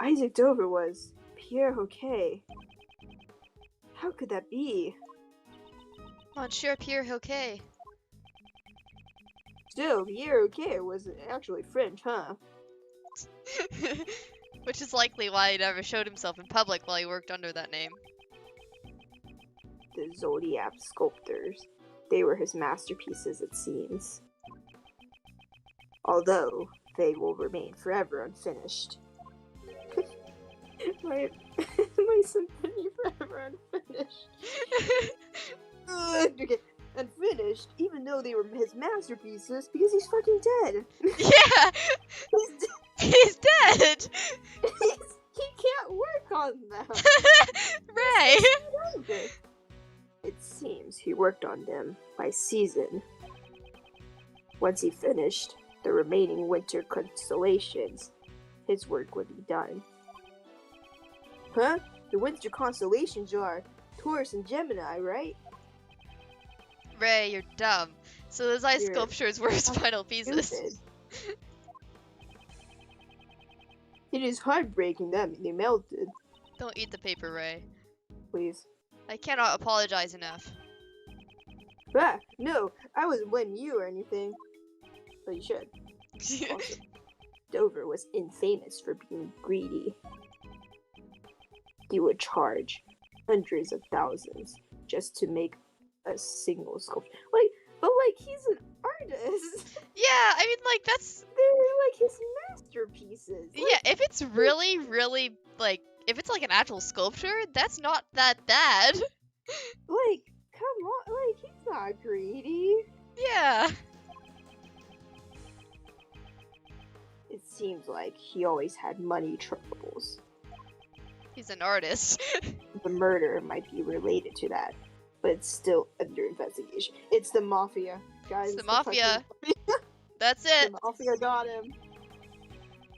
Isaac Dover was Pierre Hoquet. How could that be? Monsieur Pierre Hoquet. Still, Pierre Hoquet was actually French, huh? Which is likely why he never showed himself in public while he worked under that name. The Zodiac sculptors. They were his masterpieces, it seems. Although, they will remain forever unfinished. my symphony forever unfinished. Okay, unfinished, even though they were his masterpieces, because he's fucking dead. Yeah! He's dead! He can't work on them. Ray! It seems he worked on them by season. Once he finished the remaining winter constellations, his work would be done. Huh? The winter constellations are Taurus and Gemini, right? Ray, you're dumb. So those ice You're sculptures were his final pieces. Stupid. It is heartbreaking that they melted. Don't eat the paper, Ray. Please. I cannot apologize enough. Ah, no, I wasn't blaming you or anything. But you should. Also, Dover was infamous for being greedy. He would charge hundreds of thousands just to make a single sculpture. But he's an artist. Yeah, I mean, like, that's... They're his masterpieces. Yeah, if it's really, really, if it's an actual sculpture, that's not that bad. Come on, he's not greedy. Yeah. It seems like he always had money troubles. He's an artist. The murder might be related to that, but it's still under investigation. It's the mafia, guys. It's the mafia. That's The it. mafia got him.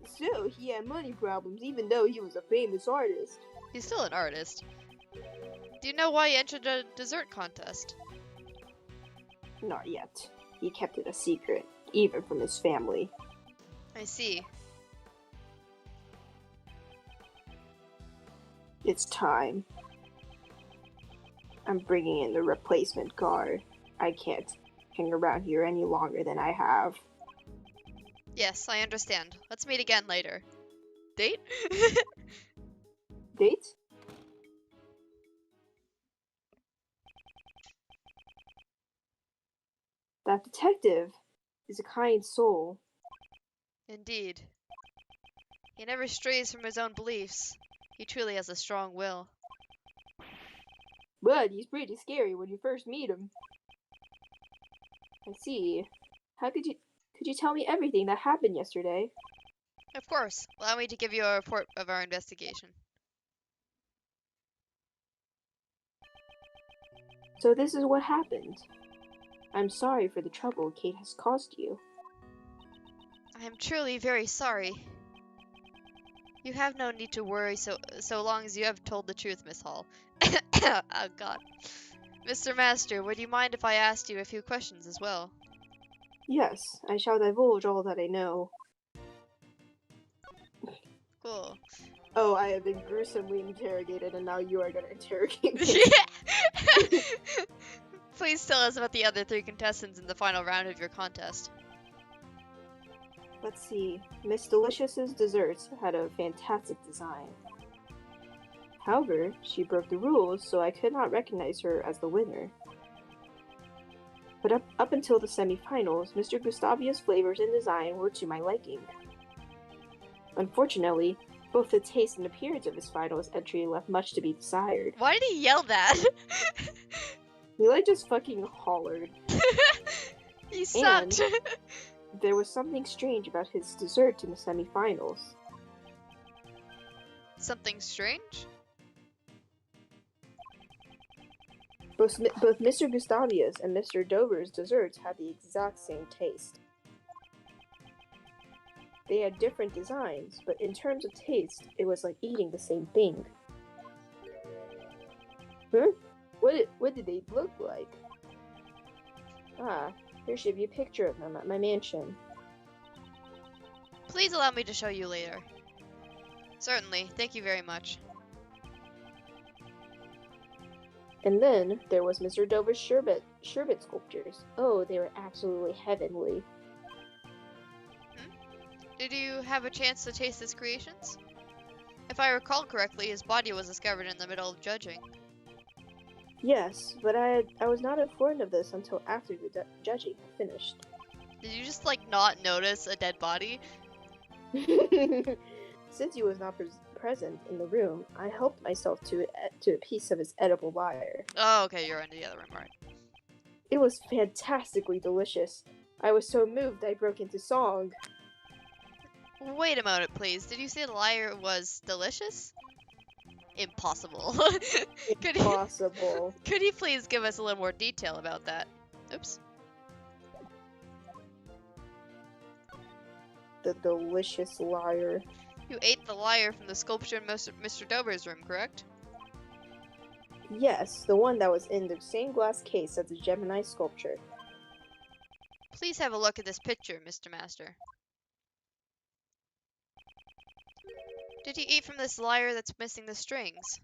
Still, he had money problems, even though he was a famous artist. He's still an artist. Do you know why he entered a dessert contest? Not yet. He kept it a secret, even from his family. I see. It's time. I'm bringing in the replacement guard. I can't hang around here any longer than I have. Yes, I understand. Let's meet again later. Date? Date? That detective is a kind soul. Indeed. He never strays from his own beliefs. He truly has a strong will. But he's pretty scary when you first meet him. I see. How could you tell me everything that happened yesterday? Of course. Allow me to give you a report of our investigation. So this is what happened. I'm sorry for the trouble Kate has caused you. I am truly very sorry. You have no need to worry so long as you have told the truth, Miss Hall. Oh god. Mr. Master, would you mind if I asked you a few questions as well? Yes, I shall divulge all that I know. Cool. Oh, I have been gruesomely interrogated, and now you are gonna interrogate me. Yeah. Please tell us about the other 3 contestants in the final round of your contest. Let's see. Miss Delicious's desserts had a fantastic design. However, she broke the rules, so I could not recognize her as the winner. But up until the semifinals, Mr. Gustavia's flavors and design were to my liking. Unfortunately, both the taste and appearance of his finals entry left much to be desired. Why did he yell that? Eli just fucking hollered. He sucked. There was something strange about his dessert in the semifinals. Something strange? Both Mr. Gustavia's and Mr. Dover's desserts had the exact same taste. They had different designs, but in terms of taste, it was like eating the same thing. Huh? What did they look like? Ah, there should be a picture of them at my mansion. Please allow me to show you later. Certainly, thank you very much. And then there was Mr. Dover's sherbet sculptures. Oh, they were absolutely heavenly. Did you have a chance to taste his creations? If I recall correctly, his body was discovered in the middle of judging. Yes, but I was not informed of this until after the judging had finished. Did you just, like, not notice a dead body? Since he was not present in the room, I helped myself to a piece of his edible lyre. Oh, okay, you're in the other room, right. It was fantastically delicious. I was so moved I broke into song. Wait a moment, please. Did you say the lyre was delicious? Impossible. Impossible. Could you please give us a little more detail about that? Oops. The delicious lyre. You ate the lyre from the sculpture in Mr. Dover's room, correct? Yes, the one that was in the same glass case as the Gemini sculpture. Please have a look at this picture, Mr. Master. Did you eat from this lyre that's missing the strings?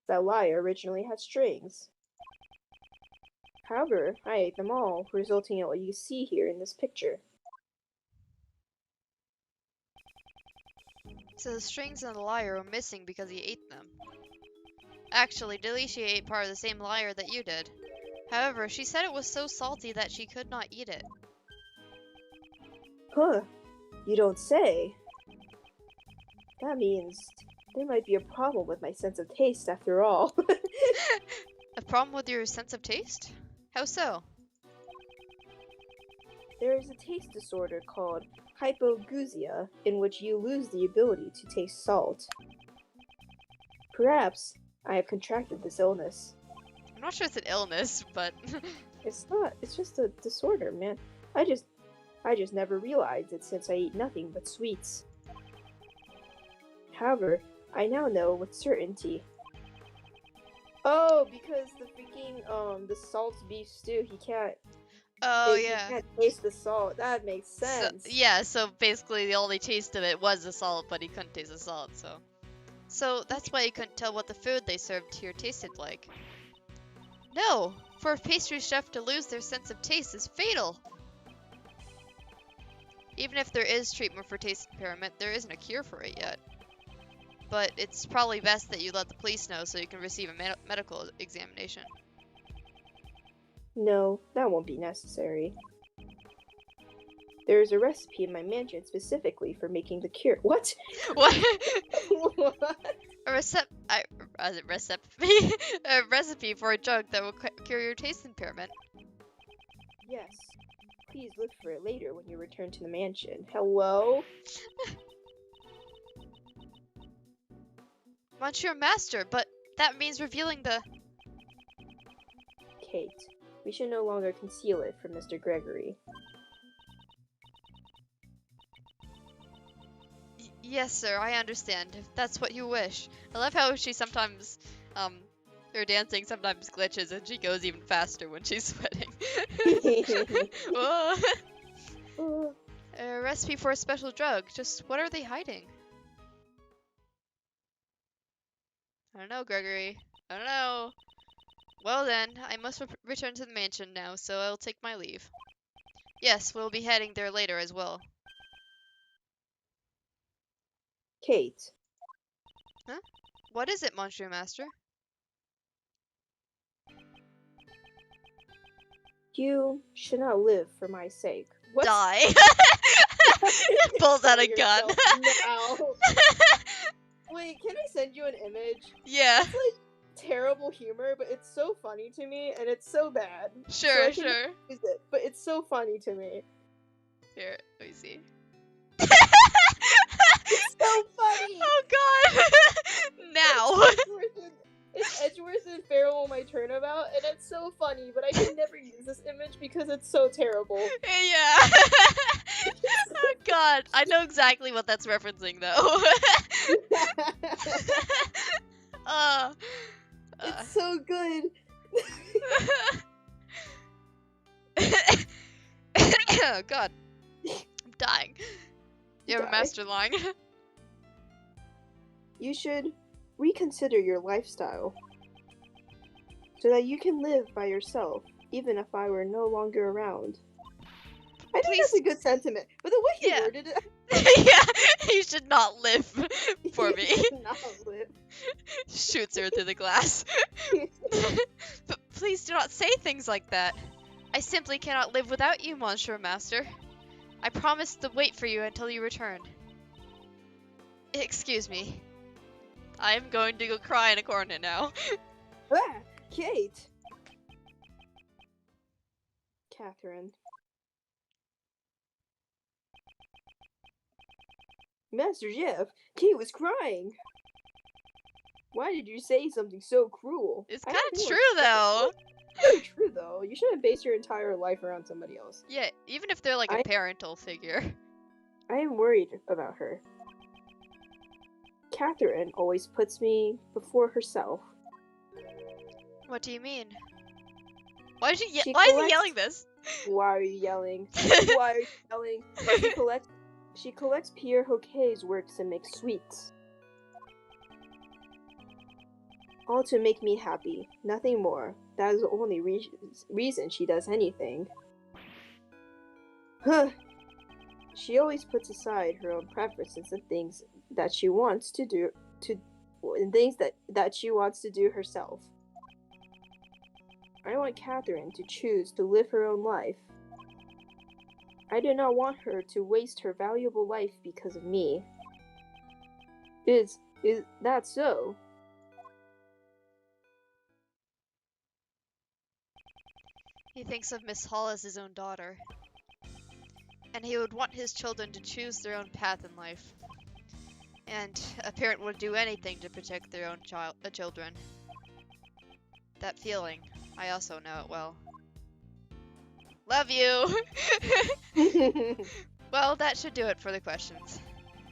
That lyre originally had strings. However, I ate them all, resulting in what you see here in this picture. So the strings on the lyre were missing because he ate them. Actually, Delicia ate part of the same lyre that you did. However, she said it was so salty that she could not eat it. Huh. You don't say. That means there might be a problem with my sense of taste after all. A problem with your sense of taste? How so? There is a taste disorder called hypogeusia in which you lose the ability to taste salt. Perhaps I have contracted this illness. I'm not sure it's an illness, but... It's not. It's just a disorder, man. I just never realized it since I eat nothing but sweets. However, I now know with certainty. Oh, because the freaking the salt beef stew, he can't. Oh, He yeah. can't taste the salt. That makes sense. So basically the only taste of it was the salt, but he couldn't taste the salt, so... So that's why you couldn't tell what the food they served here tasted like. No! For a pastry chef to lose their sense of taste is fatal! Even if there is treatment for taste impairment, there isn't a cure for it yet. But it's probably best that you let the police know so you can receive a medical examination. No, that won't be necessary. There is a recipe in my mansion specifically for making the cure. What? What? What? A recipe for a drug that will cure your taste impairment. Yes. Please look for it later when you return to the mansion. Hello? Monsieur Master, but that means revealing the... Kate, we should no longer conceal it from Mr. Gregory. Yes, sir, I understand. If that's what you wish. I love how she sometimes, her dancing sometimes glitches and she goes even faster when she's sweating. Whoa. A recipe for a special drug. Just what are they hiding? I don't know, Gregory. I don't know. Well then, I must return to the mansion now, so I'll take my leave. Yes, we'll be heading there later as well. Kate. Huh? What is it, Monsieur Master? You should not live for my sake. What? Die! Pulls out a gun. Now. Wait, can I send you an image? Yeah. terrible humor, but it's so funny to me, and it's so bad. Sure, I can sure. use it, but it's so funny to me. Here, let me see. It's so funny! Oh god! Now! It's Edgeworth and Farrell on my turnabout, and it's so funny, but I can never use this image because it's so terrible. Yeah! Oh god, I know exactly what that's referencing though. uh, It's so good. Oh god. I'm dying. You have a Die. master line? You should reconsider your lifestyle so that you can live by yourself, even if I were no longer around. I think that's a good sentiment, but the way he Yeah. worded it, Yeah, you should not live for me. not live. Shoots her through the glass. But please do not say things like that. I simply cannot live without you, Monsieur Master. I promise to wait for you until you return. Excuse me. I am going to go cry in a corner now. Ah, Kate. Catherine. Master Jeff, Kate was crying. Why did you say something so cruel? It's I kind don't of think true, it was though. very true, though. You shouldn't base your entire life around somebody else. Yeah, even if they're like a I- parental figure. I am worried about her. Catherine always puts me before herself. What do you mean? Why is She why is he collects- yelling this? Why are you yelling? Why are you yelling? She collects Pierre Hoquet's works and makes sweets. All to make me happy, nothing more. That is the only reason she does anything. Huh. She always puts aside her own preferences and things that she wants to do and things that she wants to do herself. I want Catherine to choose to live her own life. I do not want her to waste her valuable life because of me. Is that so? He thinks of Miss Hall as his own daughter. And he would want his children to choose their own path in life. And a parent would do anything to protect their own children. That feeling, I also know it well. Love you! Well, that should do it for the questions.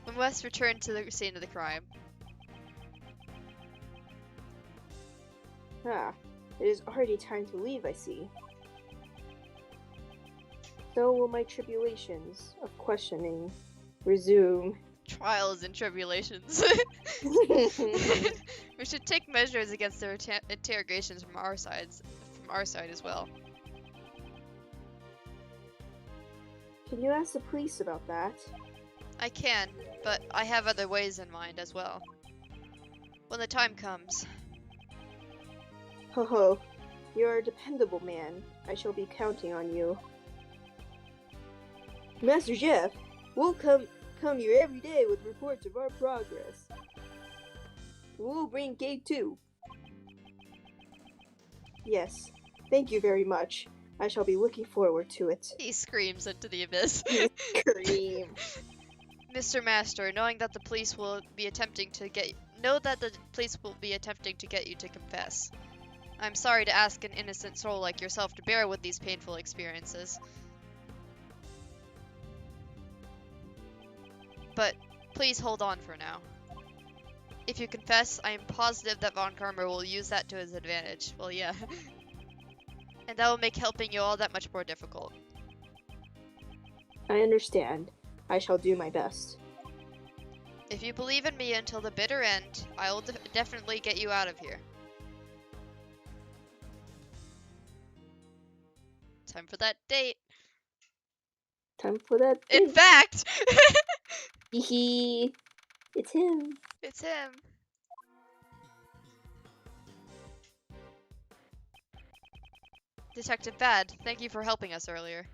We must return to the scene of the crime. Ah, it is already time to leave, I see. So will my tribulations of questioning resume. Trials and tribulations. We should take measures against their interrogations from our side as well. Can you ask the police about that? I can, but I have other ways in mind as well. When the time comes. Ho ho, you're a dependable man. I shall be counting on you. Master Jeff, we'll come here every day with reports of our progress. We'll bring Kate too. Yes, thank you very much. I shall be looking forward to it. He screams into the abyss. Scream. Mr. Master, knowing that the police will be attempting to get you to confess. I'm sorry to ask an innocent soul like yourself to bear with these painful experiences. But please hold on for now. If you confess, I am positive that Von Karma will use that to his advantage. Well, yeah. And that will make helping you all that much more difficult. I understand. I shall do my best. If you believe in me until the bitter end, I will definitely get you out of here. Time for that date. Time for that. In fact! Hee. It's him. It's him. Detective Bad, thank you for helping us earlier.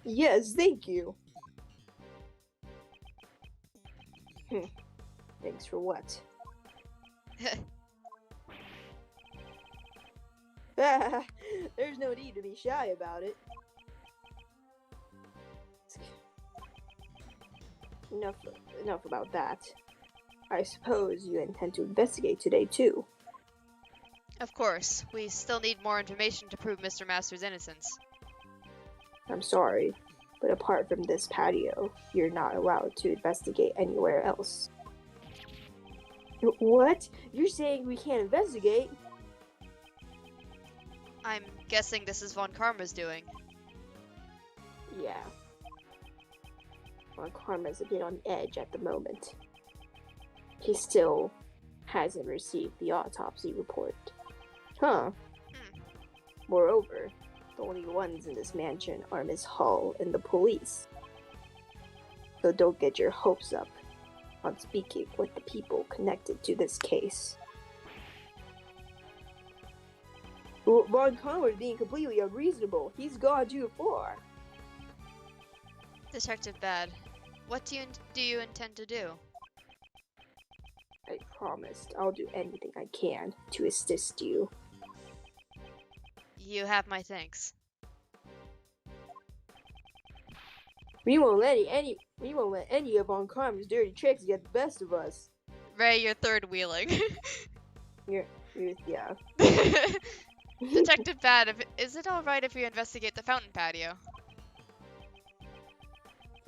Yes, thank you. Thanks for what? There's no need to be shy about it. Enough about that. I suppose you intend to investigate today, too. Of course. We still need more information to prove Mr. Master's innocence. I'm sorry, but apart from this patio, you're not allowed to investigate anywhere else. What? You're saying we can't investigate? I'm guessing this is Von Karma's doing. Yeah. Well, Karma's a bit on edge at the moment. He still hasn't received the autopsy report. Huh. Moreover, the only ones in this mansion are Miss Hull and the police. So don't get your hopes up on speaking with the people connected to this case. Von Conway's being completely unreasonable. He's gone too far. Detective Bad, what do you intend to do? I promised I'll do anything I can to assist you. You have my thanks. We won't let any of Von Karma's dirty tricks get the best of us. Ray, you're third wheeling. Yeah. Detective Bad, is it alright if we investigate the fountain patio?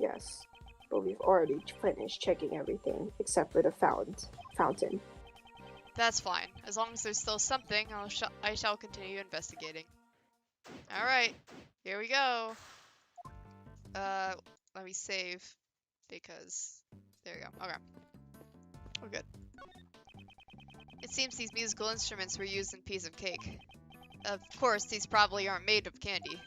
Yes, but we've already finished checking everything except for the fountain. That's fine. As long as there's still something, I shall continue investigating. Alright, here we go. Let me save, because there we go. Okay. We're good. It seems these musical instruments were used in piece of cake. Of course, these probably aren't made of candy.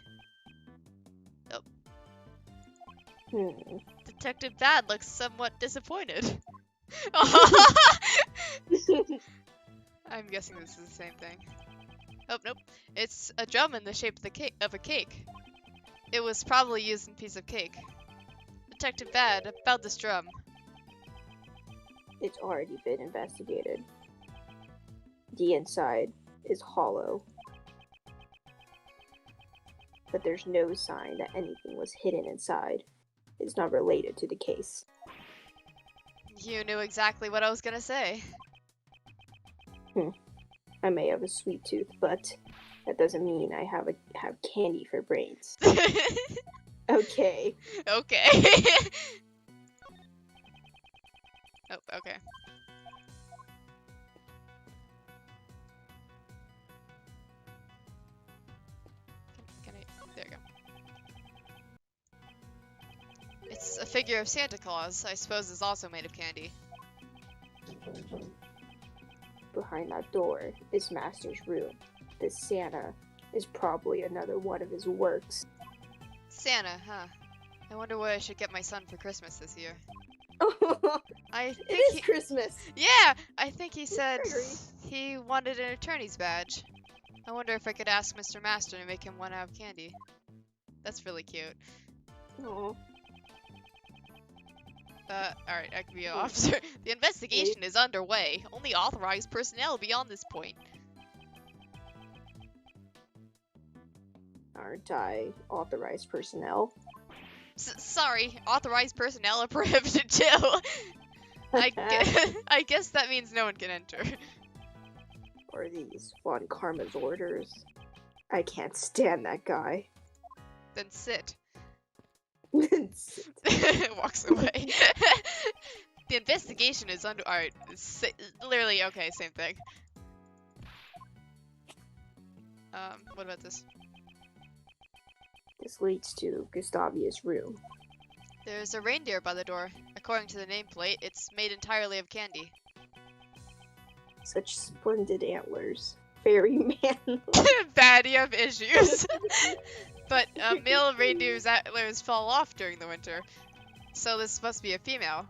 Oh. Detective Bad looks somewhat disappointed. I'm guessing this is the same thing. Oh, nope. It's a drum in the shape of a cake. It was probably used in piece of cake. Detective Bad, about this drum. It's already been investigated. The inside is hollow. But there's no sign that anything was hidden inside. It's not related to the case. You knew exactly what I was gonna say. I may have a sweet tooth, but that doesn't mean I have candy for brains. Okay. Okay. Oh, okay. Can I? There you go. It's a figure of Santa Claus. I suppose it's also made of candy. Behind that door is Master's room. This Santa is probably another one of his works. Santa, huh? I wonder what I should get my son for Christmas this year. I think It is Christmas! Yeah! I think he said Gregory. he wanted an attorney's badge. I wonder if I could ask Mr. Master to make him one out of candy. That's really cute. Aw. Alright, I can be an officer. The investigation is underway. Only authorized personnel beyond this point. Aren't I authorized personnel? Sorry, authorized personnel are prohibited too. I guess that means no one can enter. Or these Von Karma's orders? I can't stand that guy. Then sit. Sit. Walks away. The investigation is under. Alright, literally, okay, same thing. What about this? This leads to Gustavia's room. There's a reindeer by the door. According to the nameplate, it's made entirely of candy. Such splendid antlers. Very manly. Bad, you have issues. But male reindeer's antlers fall off during the winter, so this must be a female.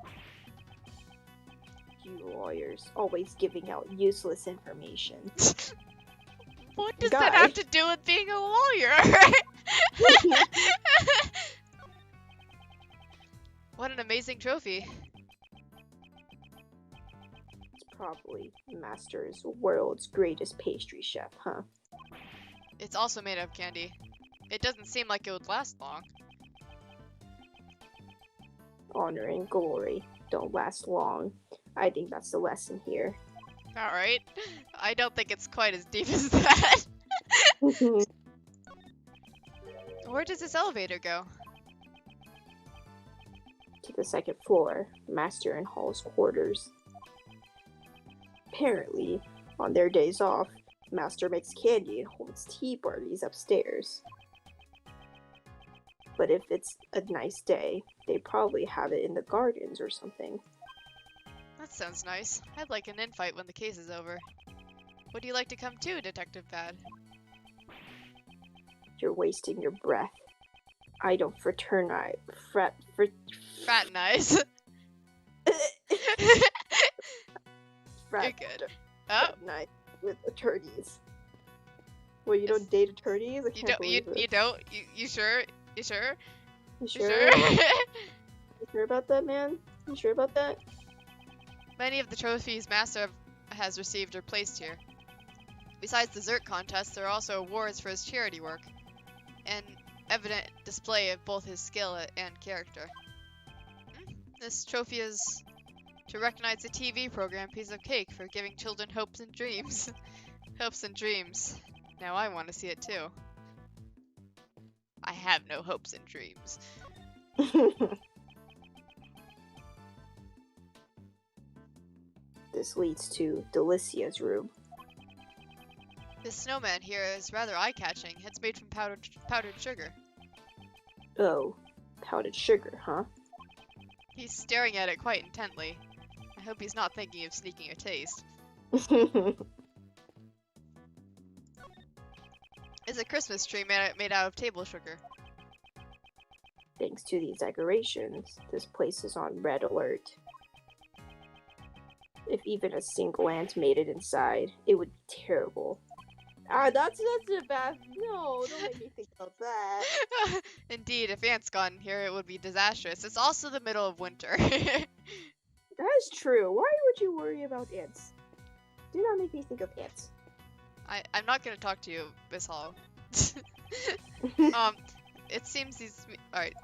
You lawyers, always giving out useless information. What does that have to do with being a lawyer? What an amazing trophy. It's probably Master's world's greatest pastry chef, huh? It's also made of candy. It doesn't seem like it would last long. Honor and glory don't last long. I think that's the lesson here. Alright. I don't think it's quite as deep as that. Where does this elevator go? To the second floor, Master and Hall's quarters. Apparently, on their days off, Master makes candy and holds tea parties upstairs. But if it's a nice day, they probably have it in the gardens or something. That sounds nice. I'd like an invite when the case is over. Would you like to come too, Detective Pad? You're wasting your breath. I don't fraternize. Fraternize. You're good. Oh, Fraternize with attorneys. Well, you don't date attorneys? I you can't don't. believe it. You don't. You sure? You sure? You You sure? sure? You sure about that, man? You sure about that? Many of the trophies Master has received are placed here. Besides the Zerk contest, there are also awards for his charity work, an evident display of both his skill and character. This trophy is to recognize the TV program Piece of Cake for giving children hopes and dreams. Hopes and dreams. Now I want to see it too. I have no hopes and dreams. This leads to Delicia's room. This snowman here is rather eye-catching. It's made from powdered sugar. Oh, powdered sugar, huh? He's staring at it quite intently. I hope he's not thinking of sneaking a taste. It's a Christmas tree made out of table sugar. Thanks to these decorations, this place is on red alert. If even a single ant made it inside, it would be terrible. That's a bad. No, don't make me think about that. Indeed, if ants got in here, it would be disastrous. It's also the middle of winter. That's true. Why would you worry about ants? Do not make me think of ants. I'm not gonna talk to you, Miss Hall. It seems these. Alright.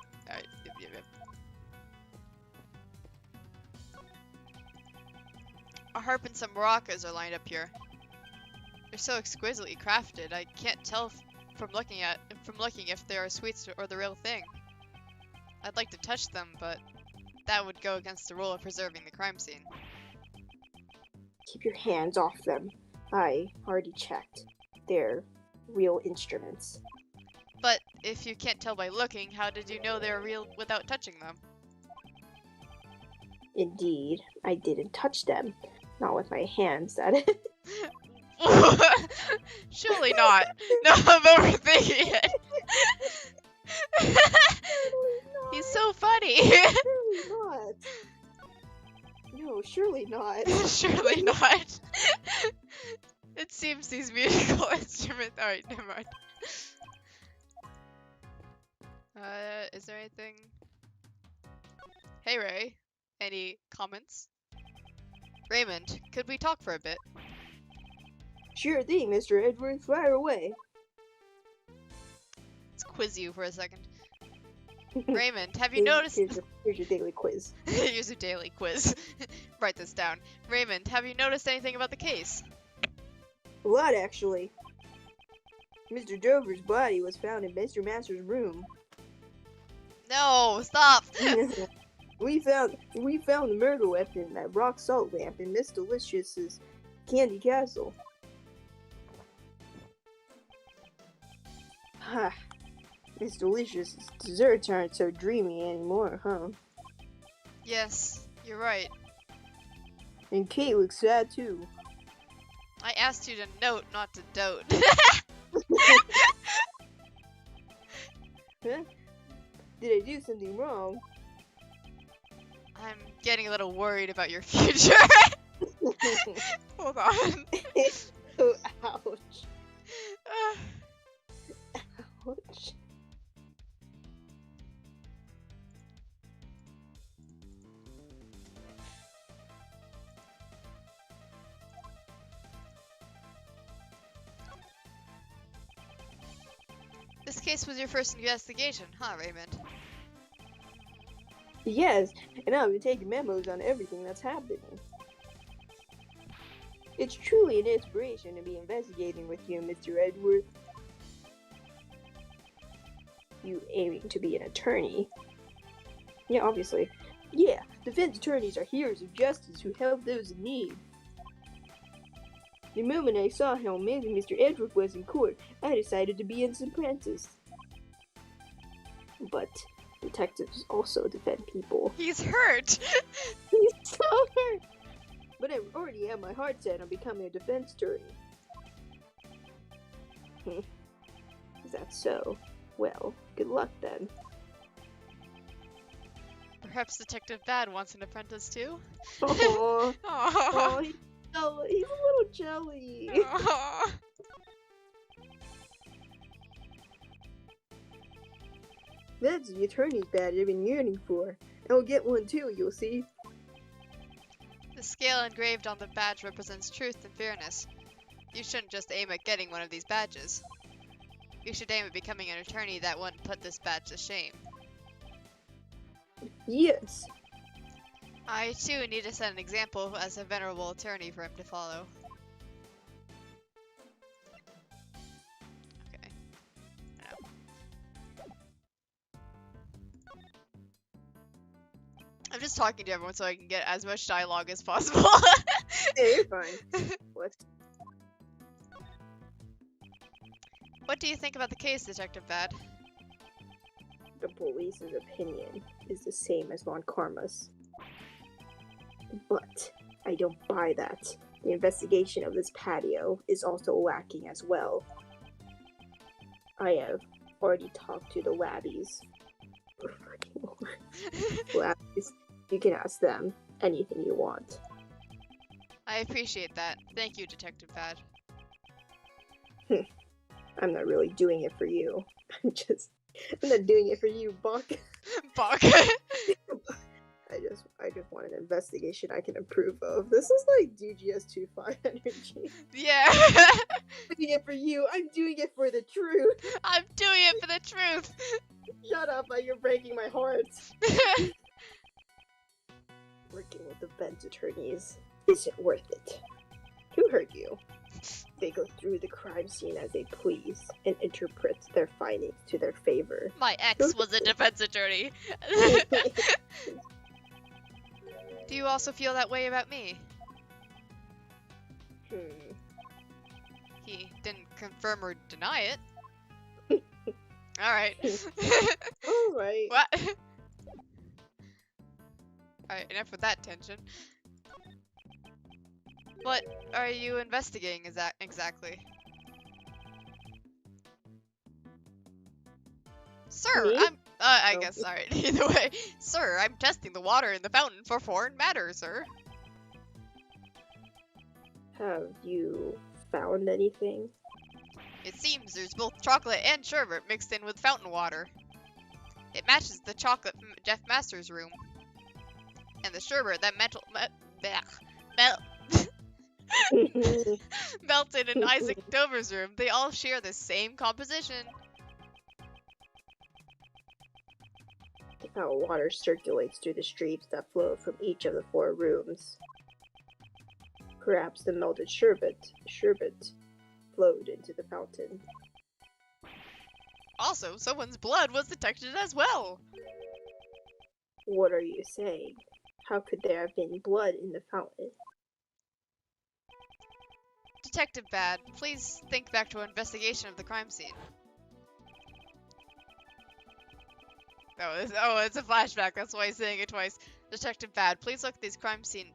Yep. A harp and some maracas are lined up here. They're so exquisitely crafted. I can't tell from looking if they are sweets or the real thing. I'd like to touch them, but that would go against the rule of preserving the crime scene. Keep your hands off them. I already checked. They're real instruments. But if you can't tell by looking, how did you know they're real without touching them? Indeed, I didn't touch them. Not with my hands, that is. Surely not. No, I'm overthinking it. He's so funny. Surely not. No, surely not. Surely not. It seems these musical instruments. Alright, never mind. Is there anything? Hey Ray, any comments? Raymond, could we talk for a bit? Sure thing, Mr. Edgeworth. Fire away. Let's quiz you for a second. Raymond, have you noticed? Here's your daily quiz. Here's a daily quiz. Write this down. Raymond, have you noticed anything about the case? A lot, actually. Mr. Drover's body was found in Mr. Master's room. No, stop! We found the murder weapon, that rock salt lamp, in Miss Delicious's candy castle. Ha! Miss Delicious' desserts aren't so dreamy anymore, huh? Yes, you're right. And Kate looks sad too. I asked you to note, not to dote. Huh? Did I do something wrong? I'm getting a little worried about your future. Hold on. Oh, ouch. Ouch. case was your first investigation, huh, Raymond? Yes, and I've been taking memos on everything that's happening. It's truly an inspiration to be investigating with you, Mr. Edgeworth. You aiming to be an attorney? Yeah, obviously. Yeah, defense attorneys are heroes of justice who help those in need. The moment I saw how amazing Mr. Edgeworth was in court, I decided to be his apprentice. But detectives also defend people. He's hurt! He's so hurt! But I already have my heart set on becoming a defense attorney. Is that so? Well, good luck then. Perhaps Detective Bad wants an apprentice too? Oh, Aww. he's a little jelly. Aww. That's the attorney's badge I've been yearning for. I'll get one too, you'll see. The scale engraved on the badge represents truth and fairness. You shouldn't just aim at getting one of these badges. You should aim at becoming an attorney that wouldn't put this badge to shame. Yes. I, too, need to set an example as a venerable attorney for him to follow. Okay. I'm just talking to everyone so I can get as much dialogue as possible. Hey, you're fine. What? What do you think about the case, Detective Bad? The police's opinion is the same as Von Karma's. But I don't buy that. The investigation of this patio is also lacking as well. I have already talked to the Labbies. Labbies, you can ask them anything you want. I appreciate that. Thank you, Detective Bad. I'm not really doing it for you. I'm not doing it for you, Buck. Buck. I just want an investigation I can approve of. This is like DGS 2.5 energy. Yeah. I'm doing it for you. I'm doing it for the truth. I'm doing it for the truth. Shut up, you're breaking my heart. Working with defense attorneys isn't worth it. Who hurt you? They go through the crime scene as they please and interpret their findings to their favor. My ex was a defense attorney. Do you also feel that way about me? He didn't confirm or deny it. Alright. Alright. What? Alright, enough with that tension. What are you investigating exactly? Sir, Me? I Oh. guess, alright, either way. Sir, I'm testing the water in the fountain for foreign matter, sir. Have you found anything? It seems there's both chocolate and sherbet mixed in with fountain water. It matches the chocolate from Jeff Masters' room. And the sherbet that melted in Isaac Dover's room. They all share the same composition. How water circulates through the streams that flow from each of the 4 rooms. Perhaps the melted sherbet flowed into the fountain. Also, someone's blood was detected as well. What are you saying? How could there have been blood in the fountain? Detective Bad, please think back to our investigation of the crime scene. Oh, it's a flashback. That's why he's saying it twice. Detective Bad, please look at these crime scene.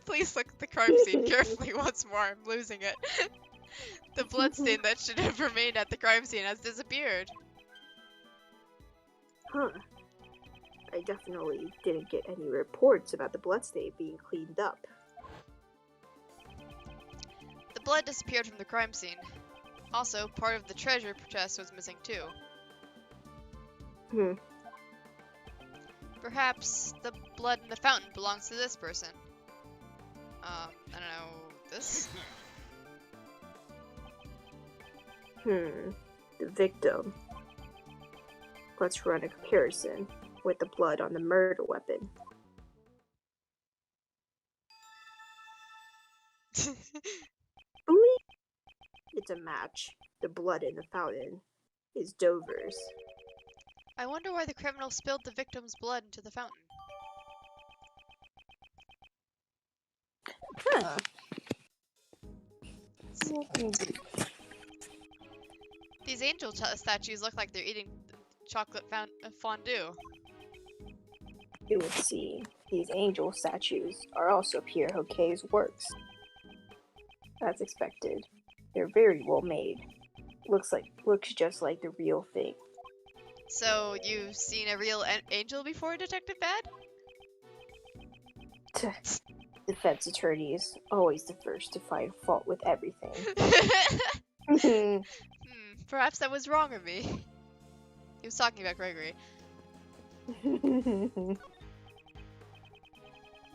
Please look at the crime scene carefully once more. I'm losing it. The bloodstain that should have remained at the crime scene has disappeared. Huh. I definitely didn't get any reports about the bloodstain being cleaned up. The blood disappeared from the crime scene. Also, part of the treasure chest was missing too. Perhaps the blood in the fountain belongs to this person. I don't know, this? The victim. Let's run a comparison with the blood on the murder weapon. Boing! It's a match. The blood in the fountain is Dover's. I wonder why the criminal spilled the victim's blood into the fountain. Huh. These angel statues look like they're eating chocolate fondue. You would see these angel statues are also Pierre Hoquet's works. As expected, they're very well made. Looks just like the real thing. So, you've seen a real angel before, Detective Bad? Defense attorneys always the first to find fault with everything. Perhaps that was wrong of me. He was talking about Gregory.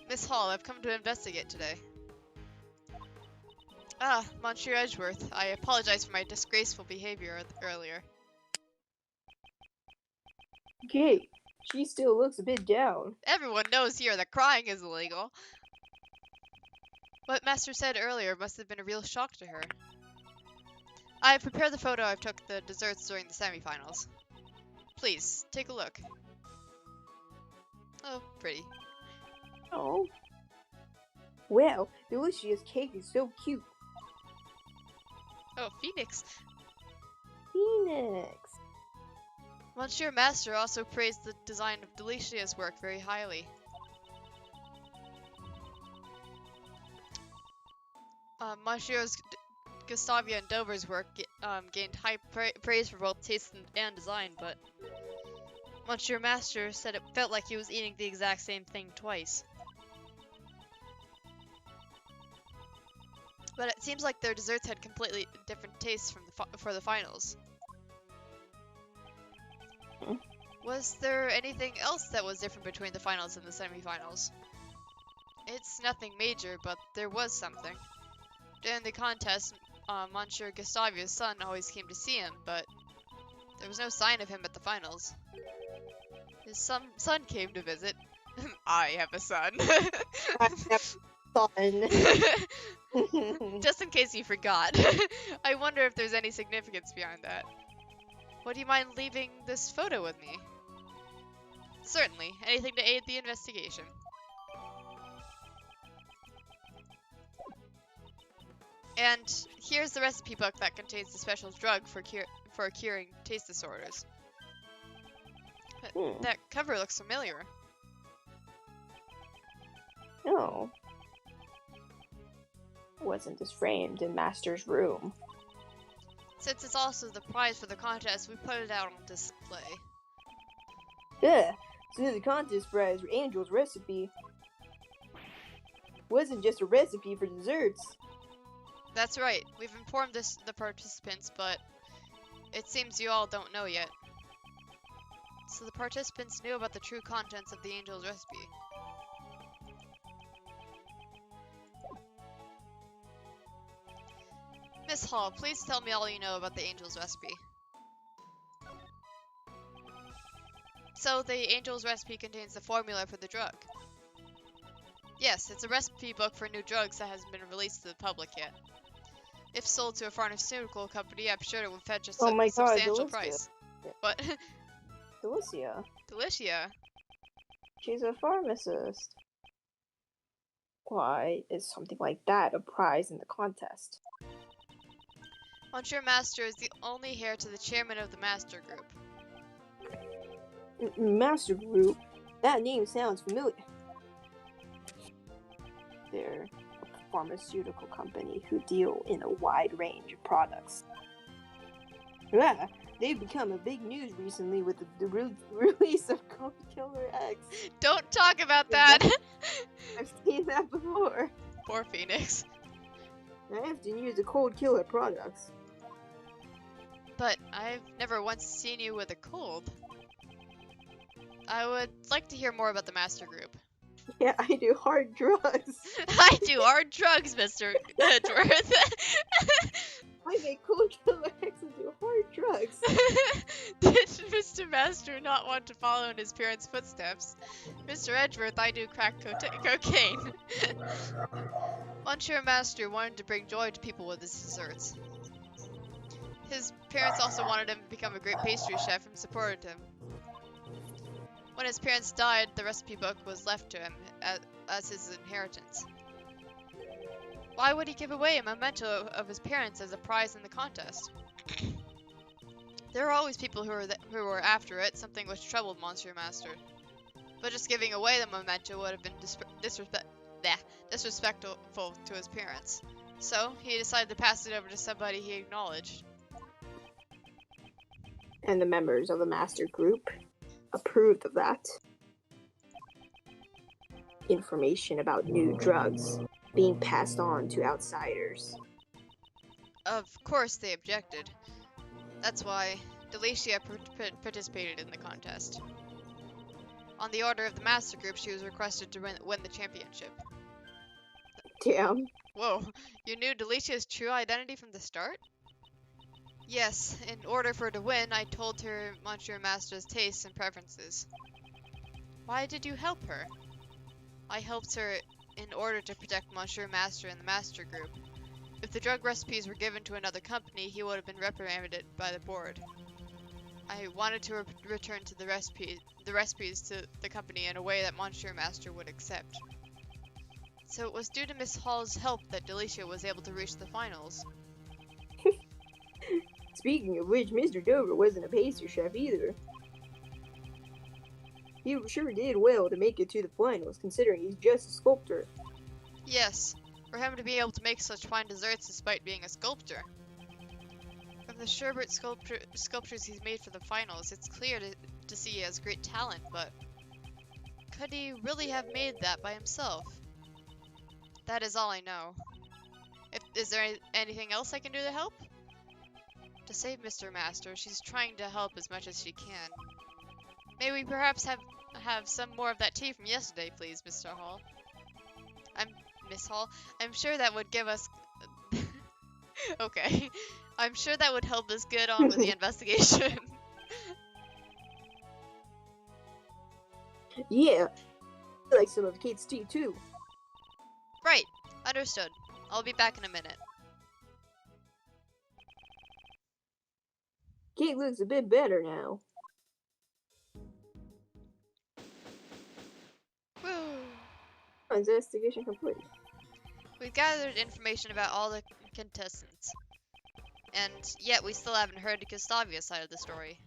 Miss Hall, I've come to investigate today. Ah, Monsieur Edgeworth, I apologize for my disgraceful behavior earlier. Okay, she still looks a bit down. Everyone knows here that crying is illegal. What Master said earlier must have been a real shock to her. I have prepared the photo I took the desserts during the semifinals. Please, take a look. Oh, pretty. Oh. Wow, Delicia's cake is so cute. Oh, Phoenix. Phoenix. Monsieur Master also praised the design of Delicia's work very highly. Monsieur's Gustavia and Dover's work gained high praise for both taste and design, but Monsieur Master said it felt like he was eating the exact same thing twice. But it seems like their desserts had completely different tastes from for the finals. Was there anything else that was different between the finals and the semifinals? It's nothing major, but there was something. During the contest, Monsieur Gustavia's son always came to see him, but there was no sign of him at the finals. His son came to visit. I have a son. I have fun. Just in case you forgot. I wonder if there's any significance behind that. Would you mind leaving this photo with me? Certainly. Anything to aid the investigation. And here's the recipe book that contains the special drug for curing taste disorders. That cover looks familiar. No. Wasn't this framed in Master's room? Since it's also the prize for the contest, we put it out on display. Yeah, so the contest prize for Angel's recipe wasn't just a recipe for desserts. That's right. We've informed the participants, but it seems you all don't know yet. So the participants knew about the true contents of the Angel's recipe. Miss Hall, please tell me all you know about the Angel's recipe. So the Angel's recipe contains the formula for the drug. Yes, it's a recipe book for new drugs that hasn't been released to the public yet. If sold to a pharmaceutical company, I'm sure it would fetch a substantial price. What? Delicia. Delicia? She's a pharmacist. Why is something like that a prize in the contest? Monsieur Master is the only heir to the chairman of the Master Group. Master Group? That name sounds familiar. They're a pharmaceutical company who deal in a wide range of products. Yeah, they've become a big news recently with the release of Cold Killer X. Don't talk about that! I've seen that before. Poor Phoenix. I often use the Cold Killer products. But I've never once seen you with a cold. I would like to hear more about the Master Group. Yeah, I do hard drugs. I do hard drugs, Mr. Edgeworth. we make cold killer X into hard drugs. Did Mr. Master not want to follow in his parents' footsteps? Mr. Edgeworth, I do crack cocaine. Monsieur Master wanted to bring joy to people with his desserts. His parents also wanted him to become a great pastry chef and supported him. When his parents died, the recipe book was left to him as his inheritance. Why would he give away a memento of his parents as a prize in the contest? There were always people who were after it, something which troubled Monsieur Master. But just giving away the memento would have been disrespectful to his parents. So, he decided to pass it over to somebody he acknowledged. And the members of the master group approved of that. Information about new drugs being passed on to outsiders. Of course they objected. That's why Delicia participated in the contest. On the order of the master group, she was requested to win the championship. Damn. Whoa, you knew Delicia's true identity from the start? Yes, in order for her to win, I told her Monsieur Master's tastes and preferences. Why did you help her? I helped her in order to protect Monsieur Master and the Master Group. If the drug recipes were given to another company, he would have been reprimanded by the board. I wanted to return to the recipes to the company in a way that Monsieur Master would accept. So it was due to Miss Hall's help that Delicia was able to reach the finals. Speaking of which, Mr. Dover wasn't a pastry chef either. He sure did well to make it to the finals, considering he's just a sculptor. Yes, for him to be able to make such fine desserts despite being a sculptor. From the sherbet sculptures he's made for the finals, it's clear to see he has great talent, but could he really have made that by himself? That is all I know. Is there anything else I can do to help? To save Mr. Master, she's trying to help as much as she can. May we perhaps have some more of that tea from yesterday, please, Mr. Hall? Miss Hall? I'm sure that would give us... Okay. I'm sure that would help us get on with the investigation. Yeah, I like some of Kate's tea too. Right. Understood. I'll be back in a minute. Kate looks a bit better now. Woo! Investigation complete. We've gathered information about all the contestants. And yet we still haven't heard Gustavia's side of the story.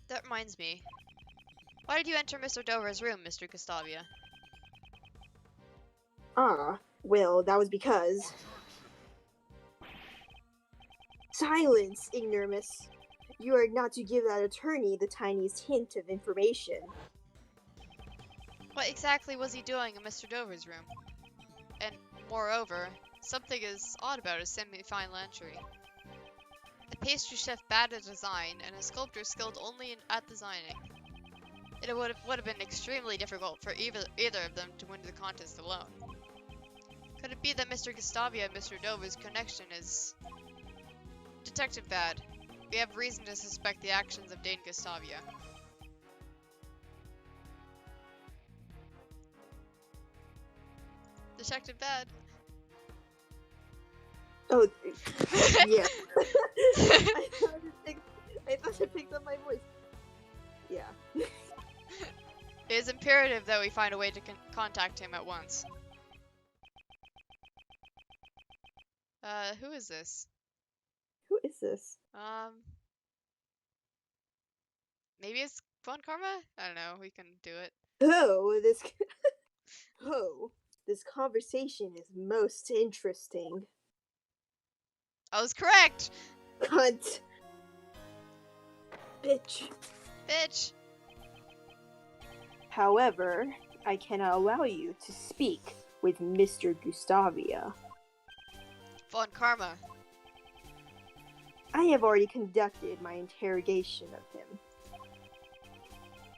That reminds me. Why did you enter Mr. Dover's room, Mr. Gustavia? Well, that was because... Silence, ignoramus! You are not to give that attorney the tiniest hint of information. What exactly was he doing in Mr. Dover's room? And moreover, something is odd about his semi-fine lingerie. A pastry chef bad at design, and a sculptor skilled only at designing. It would have been extremely difficult for either of them to win the contest alone. Could it be that Mr. Gustavia and Mr. Dover's connection is... Detective Bad, we have reason to suspect the actions of Dane Gustavia. Detective Bad. Oh, yeah. I thought it picked up my voice. Yeah. It is imperative that we find a way to contact him at once. Who is this? Who is this? Maybe it's Von Karma? I don't know, we can do it. This conversation is most interesting. I was correct! Cunt. Bitch. Bitch! However, I cannot allow you to speak with Mr. Gustavia. Von Karma. I have already conducted my interrogation of him.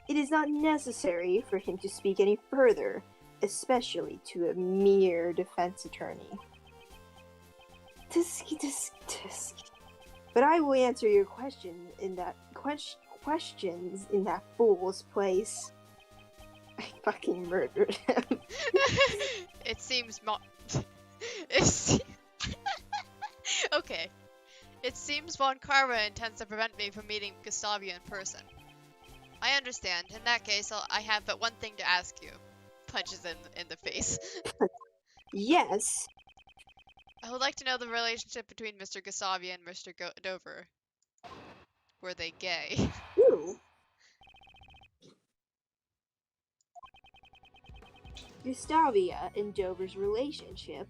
It is not necessary for him to speak any further, especially to a mere defense attorney. Tisk. But I will answer your questions in that fool's place. I fucking murdered him. It seems it's okay. It seems Von Karma intends to prevent me from meeting Gustavia in person. I understand. In that case, I have but one thing to ask you. Punches in the face. Yes. I would like to know the relationship between Mr. Gustavia and Mr. Dover. Were they gay? Ooh. Gustavia and Dover's relationship.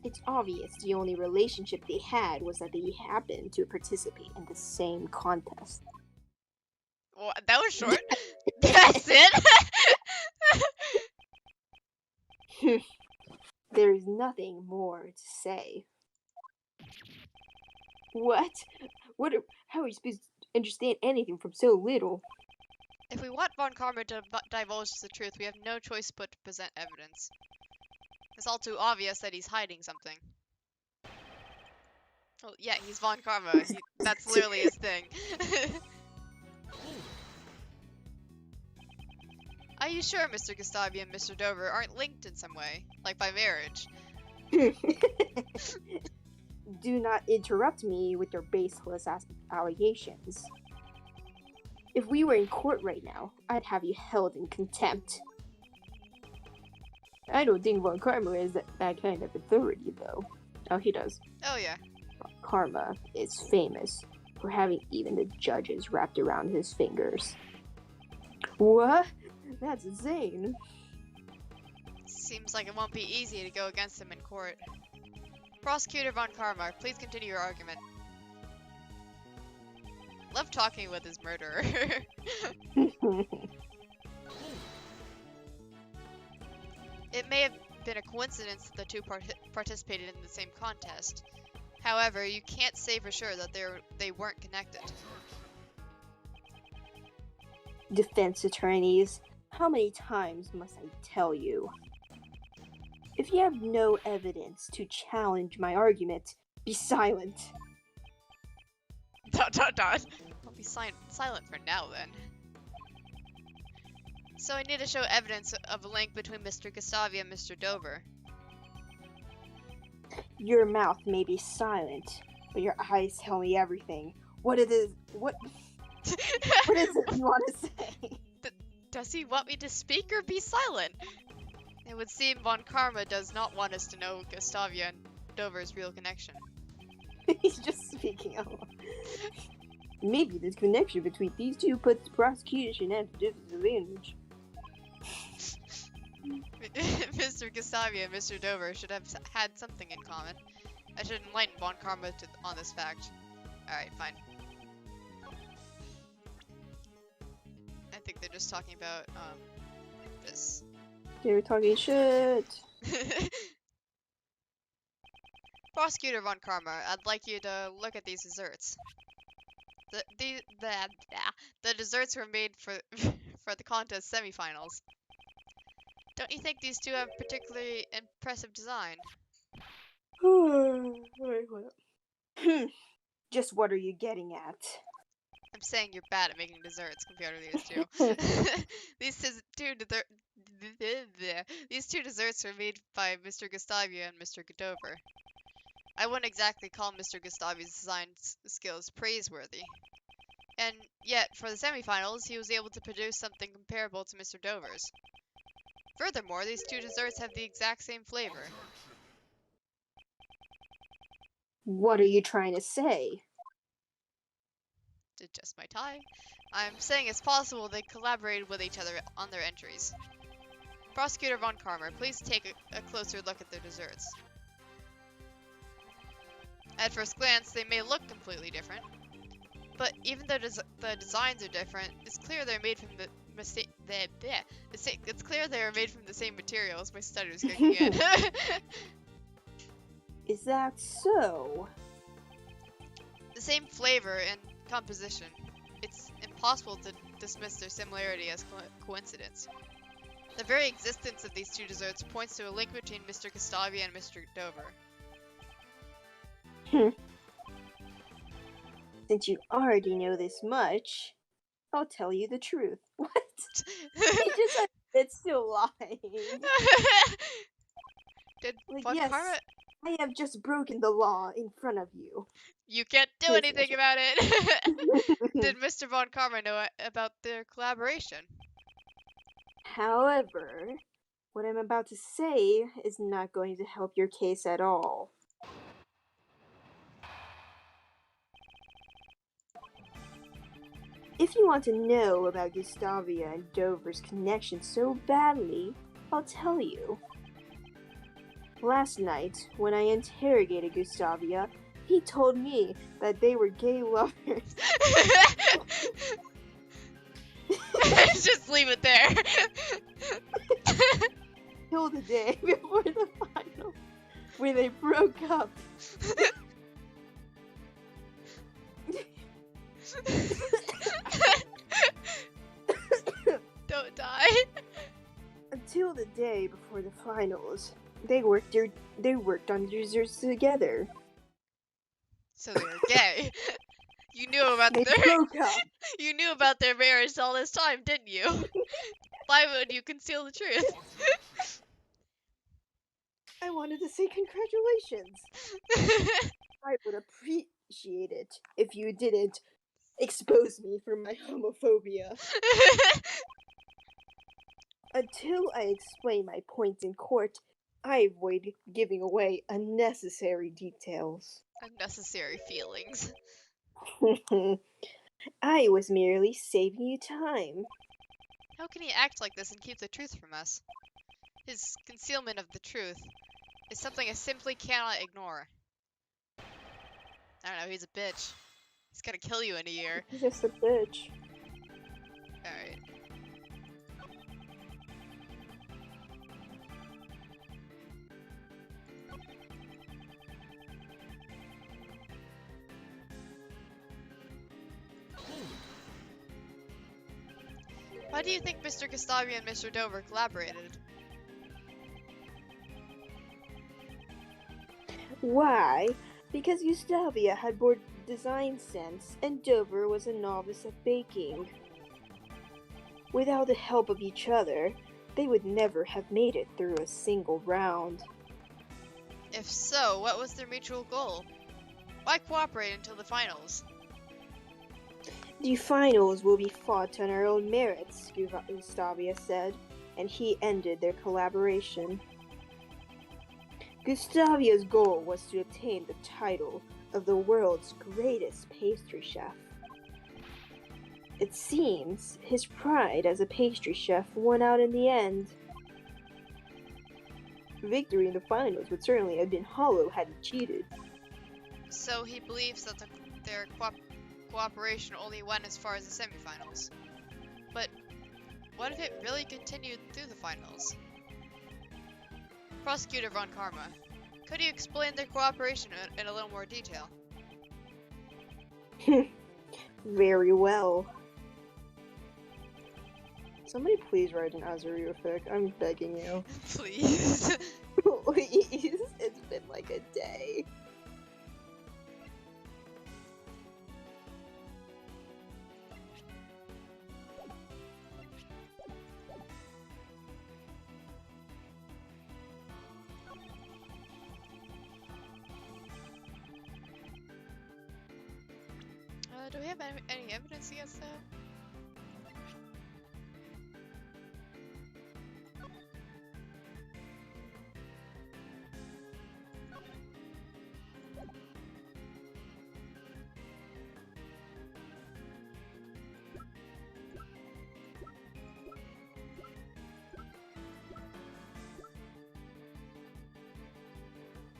It's obvious the only relationship they had was that they happened to participate in the same contest. Well, that was short. That's it? There is nothing more to say. What? How are you supposed to understand anything from so little? If we want Von Karma to divulge the truth, we have no choice but to present evidence. It's all too obvious that he's hiding something. Well, yeah, he's Von Karma. That's literally his thing. Are you sure Mr. Gustavia and Mr. Dover aren't linked in some way? Like by marriage? Do not interrupt me with your baseless allegations. If we were in court right now, I'd have you held in contempt. I don't think Von Karma is that kind of authority, though. Oh, he does. Oh, yeah. Karma is famous for having even the judges wrapped around his fingers. What? That's insane. Seems like it won't be easy to go against him in court. Prosecutor Von Karma, please continue your argument. Love talking with his murderer. It may have been a coincidence that the two participated in the same contest. However, you can't say for sure that they weren't connected. Defense attorneys, how many times must I tell you? If you have no evidence to challenge my argument, be silent. ... I'll be silent for now then. So I need to show evidence of a link between Mr. Gustavia and Mr. Dover. Your mouth may be silent, but your eyes tell me everything. What is it you want to say? Does he want me to speak or be silent? It would seem Von Karma does not want us to know Gustavia and Dover's real connection. He's just speaking out loud. Maybe this connection between these two puts the prosecution at a disadvantage. Mr. Gustavia and Mr. Dover should have had something in common. I should enlighten Von Karma on this fact. Alright, fine. I think they're just talking about, this. They were talking shit. Prosecutor Von Karma, I'd like you to look at these desserts. The desserts were made for for the contest semifinals. Don't you think these two have particularly impressive design? Wait, hold up. Just what are you getting at? I'm saying you're bad at making desserts compared to these two. These two desserts were made by Mr. Gustavia and Mr. Dover. I wouldn't exactly call Mr. Gustavia's design skills praiseworthy. And yet, for the semifinals, he was able to produce something comparable to Mr. Dover's. Furthermore, these two desserts have the exact same flavor. What are you trying to say? To adjust my tie. I'm saying it's possible they collaborated with each other on their entries. Prosecutor Von Karma, please take a closer look at their desserts. At first glance, they may look completely different, but even though the designs are different, it's clear they're made from it's clear they are made from the same materials. My stutter's kicking in. Is that so? The same flavor and composition. It's impossible to dismiss their similarity as coincidence. The very existence of these two desserts points to a link between Mr. Gustavia and Mr. Dover. Since you already know this much, I'll tell you the truth. What? He just said it's still lying. Did Like, Von yes, Karma? I have just broken the law in front of you. You can't do Yes, anything yes. about it. Did Mr. Von Karma know about their collaboration? However, what I'm about to say is not going to help your case at all. If you want to know about Gustavia and Dover's connection so badly, I'll tell you. Last night, when I interrogated Gustavia, he told me that they were gay lovers. Just leave it there. Till the day before the final, when they broke up. Don't die. Until the day before the finals, they worked on desserts together. So they were gay. You knew about They their broke up. you knew about their marriage all this time, didn't you? Why would you conceal the truth? I wanted to say congratulations. I would appreciate it if you didn't expose me for my homophobia. Until I explain my points in court, I avoid giving away unnecessary details. Unnecessary feelings. I was merely saving you time. How can he act like this and keep the truth from us? His concealment of the truth is something I simply cannot ignore. I don't know, he's a bitch. He's gonna kill you in a year. He's just a bitch. Alright. Why do you think Mr. Gustavia and Mr. Dover collaborated? Why? Because Gustavia had more design sense and Dover was a novice at baking. Without the help of each other, they would never have made it through a single round. If so, what was their mutual goal? Why cooperate until the finals? The finals will be fought on our own merits, Gustavia said, and he ended their collaboration. Gustavia's goal was to obtain the title of the world's greatest pastry chef. It seems his pride as a pastry chef won out in the end. Victory in the finals would certainly have been hollow had he cheated. So he believes that their cooperation only went as far as the semifinals. But what if it really continued through the finals? Prosecutor Von Karma, could you explain their cooperation in a little more detail? Very well. Somebody please write an Azureo fic. I'm begging you. Please. Please. It's been like a day. Do we have any evidence against that?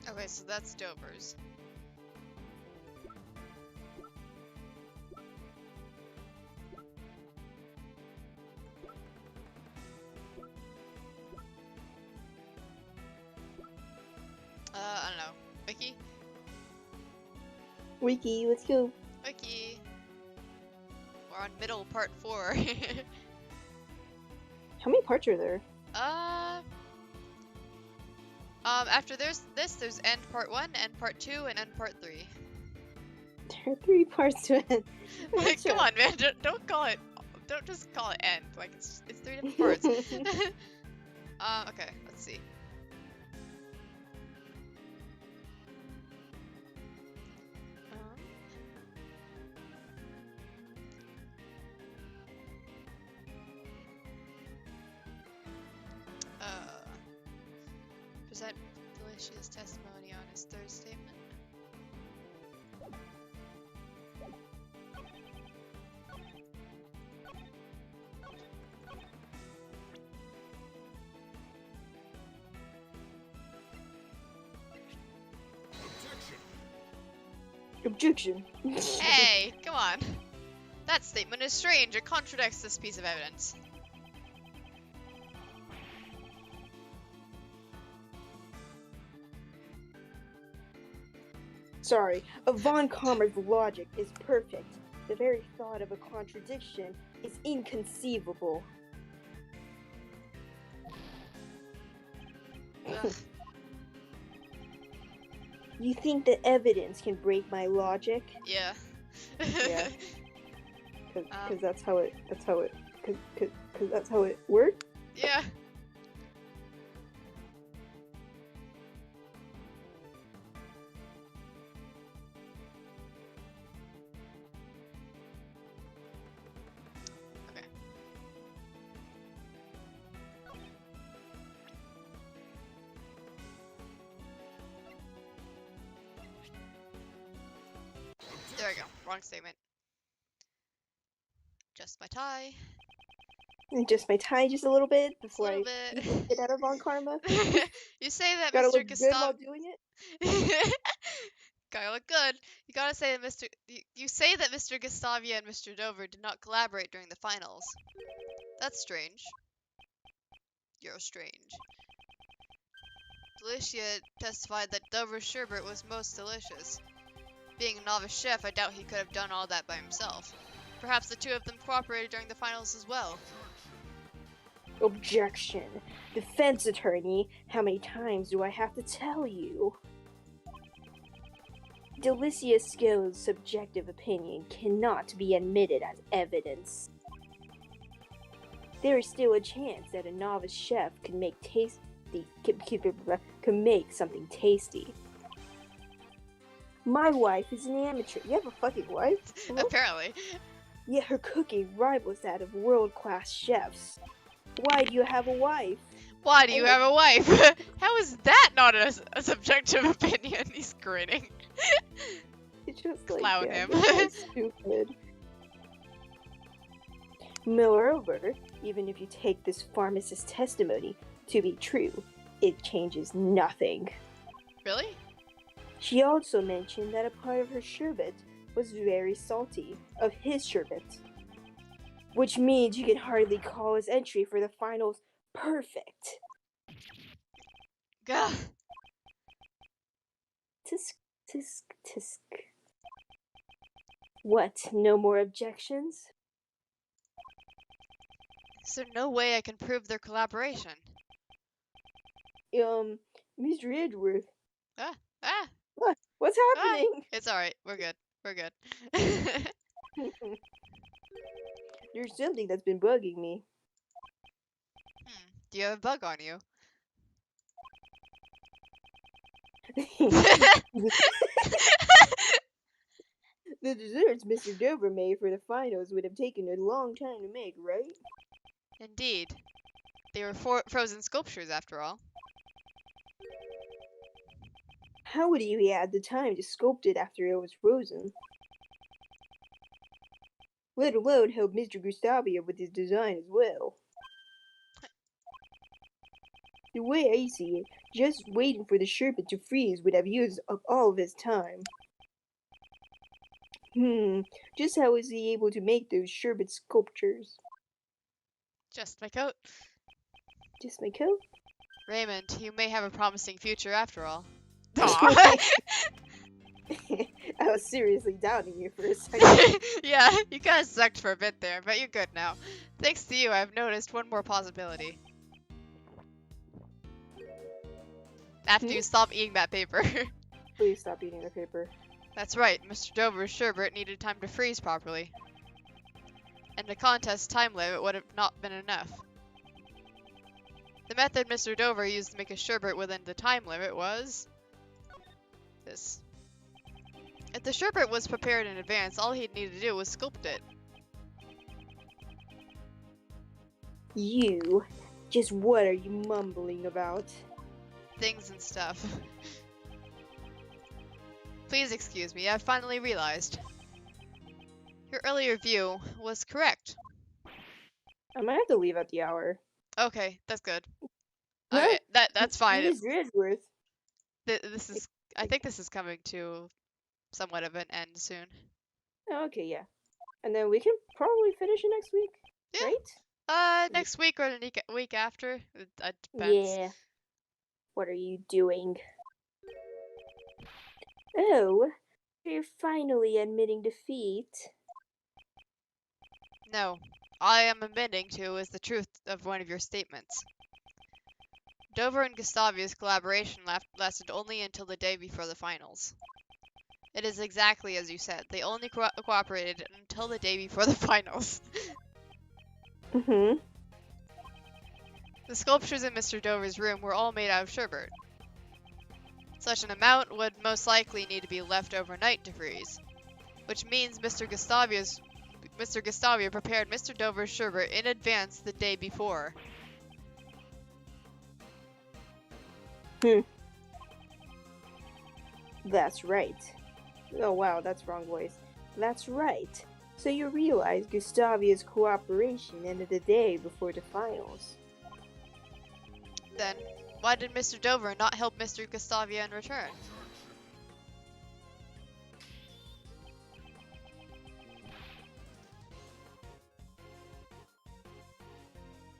Okay, so that's Dover's. I don't know. Wiki? Wiki, let's go. Wiki! We're on middle part 4. How many parts are there? After there's end part 1, end part 2, and end part 3. There are 3 parts to it. Like, come on, man, don't call it, don't just call it end. Like, it's 3 different parts. Okay, let's see. Present Delicious testimony on his third statement. Objection. Hey, come on. That statement is strange. It contradicts this piece of evidence. Sorry, Von Karma's logic is perfect. The very thought of a contradiction is inconceivable. Ugh. You think the evidence can break my logic? Yeah. Yeah. Cause that's how it works? Yeah. Okay. There we go. Wrong statement. Just my tie. Just my tie just a little bit Just a before little I bit. get out of Von Karma. You say that Gotta Mr. look good while Gustav. doing it. Gotta look good. You gotta say that Mr. You say that Mr. Gustavia and Mr. Dover did not collaborate during the finals. That's strange. You're strange. Delicia testified that Dover's sherbet was most delicious. Being a novice chef, I doubt he could have done all that by himself. Perhaps the two of them cooperated during the finals as well. Objection. Defense attorney, how many times do I have to tell you? Delicia Skill's subjective opinion cannot be admitted as evidence. There is still a chance that a novice chef can make something tasty. My wife is an amateur. You have a fucking wife? Hello? Apparently. Yet her cooking rivals that of world-class chefs. Why do you have a wife? Why do you have a wife? How is that not a subjective opinion? He's grinning. It's just like, Clown damn, him. that's stupid. Moreover, even if you take this pharmacist's testimony to be true, it changes nothing. Really? She also mentioned that a part of her sherbet was very salty, of his sherbet. Which means you can hardly call his entry for the finals perfect. Gah. Tisk, tisk, tisk. What, no more objections? Is there no way I can prove their collaboration? Mr. Edgeworth. Ah! What? What's happening? Ah, it's alright. We're good. We're good. There's something that's been bugging me. Do you have a bug on you? The desserts Mr. Dover made for the finals would have taken a long time to make, right? Indeed. They were frozen sculptures, after all. How would he had the time to sculpt it after it was frozen? Let alone help Mr. Gustavia with his design as well. The way I see it, just waiting for the sherbet to freeze would have used up all of his time. Just how is he able to make those sherbet sculptures? Just my coat. Just my coat? Raymond, you may have a promising future after all. I was seriously doubting you for a second. Yeah, you kinda sucked for a bit there, but you're good now. Thanks to you, I've noticed one more possibility. After you stop eating that paper. Please stop eating the paper. That's right, Mr. Dover's sherbet needed time to freeze properly. And the contest time limit would have not been enough. The method Mr. Dover used to make a sherbet within the time limit was this. If the sherbet was prepared in advance, all he'd need to do was sculpt it. You? Just what are you mumbling about? Things and stuff. Please excuse me, I've finally realized. Your earlier view was correct. I might have to leave at the hour. Okay, that's good. No, Okay, that's fine. Mr. Edgeworth. This is, I think this is coming to somewhat of an end soon. Oh, okay, yeah. And then we can probably finish it next week, Yeah. right? Next week or the week after. It depends. Yeah. What are you doing? Oh, you're finally admitting defeat. No, all I am admitting to is the truth of one of your statements. Dover and Gustavia's collaboration lasted only until the day before the finals. It is exactly as you said. They only cooperated until the day before the finals. Mm-hmm. The sculptures in Mr. Dover's room were all made out of sherbet. Such an amount would most likely need to be left overnight to freeze, which means Mr. Gustavia prepared Mr. Dover's sherbet in advance the day before. That's right. Oh wow, that's wrong voice. That's right. So you realize Gustavia's cooperation ended the day before the finals. Then, why did Mr. Dover not help Mr. Gustavia in return?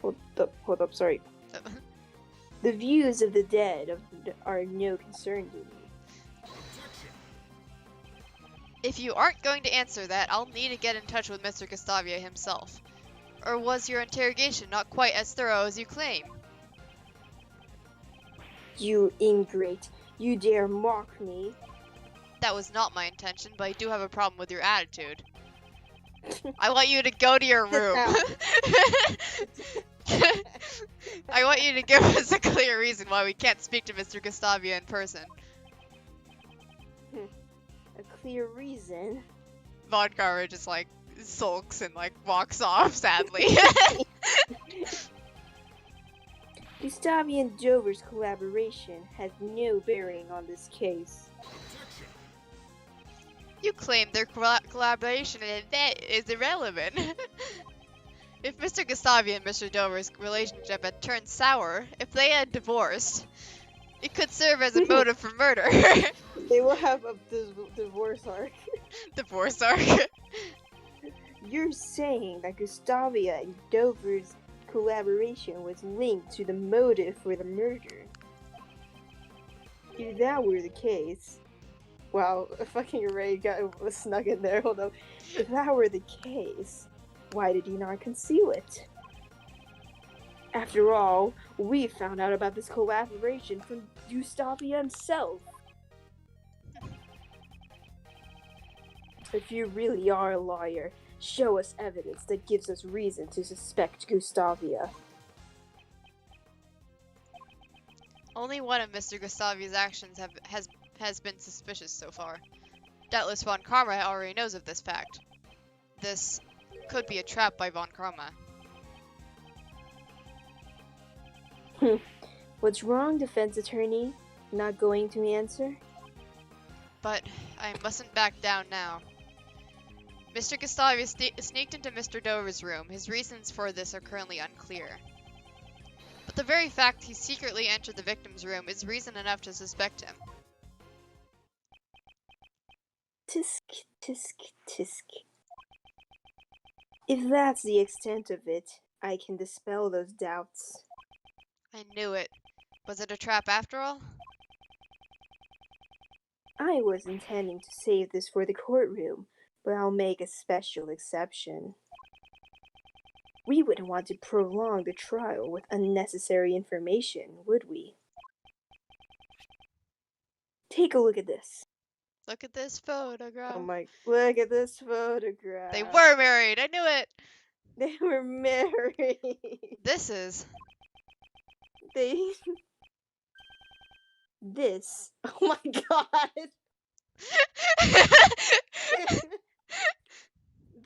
Hold up, sorry. The views of the dead are no concern to me. If you aren't going to answer that, I'll need to get in touch with Mr. Gustavia himself. Or was your interrogation not quite as thorough as you claim? You ingrate. You dare mock me. That was not my intention, but I do have a problem with your attitude. I want you to go to your room. I want you to give us a clear reason why we can't speak to Mr. Gustavia in person. A clear reason? Von Carver just like sulks and like walks off sadly. Gustavia and Dover's collaboration has no bearing on this case. You claim their collaboration is irrelevant. If Mr. Gustavia and Mr. Dover's relationship had turned sour, if they had divorced, it could serve as a motive for murder. They will have a divorce arc. Divorce arc. You're saying that Gustavia and Dover's collaboration was linked to the motive for the murder. If that were the case... Wow, fucking Ray was snuck in there, hold up. If that were the case, why did he not conceal it? After all, we found out about this collaboration from Gustavia himself. If you really are a lawyer, show us evidence that gives us reason to suspect Gustavia. Only one of Mr. Gustavia's actions has been suspicious so far. Doubtless Von Karma already knows of this fact. This could be a trap by Von Karma. What's wrong, defense attorney? Not going to answer? But I mustn't back down now. Mr. Gustavia sneaked into Mr. Dover's room. His reasons for this are currently unclear. But the very fact he secretly entered the victim's room is reason enough to suspect him. Tisk, tisk, tisk. If that's the extent of it, I can dispel those doubts. I knew it. Was it a trap after all? I was intending to save this for the courtroom, but I'll make a special exception. We wouldn't want to prolong the trial with unnecessary information, would we? Take a look at this. Look at this photograph. Oh my, look at this photograph. They were married. I knew it. They were married. This is. They. This. Oh my god.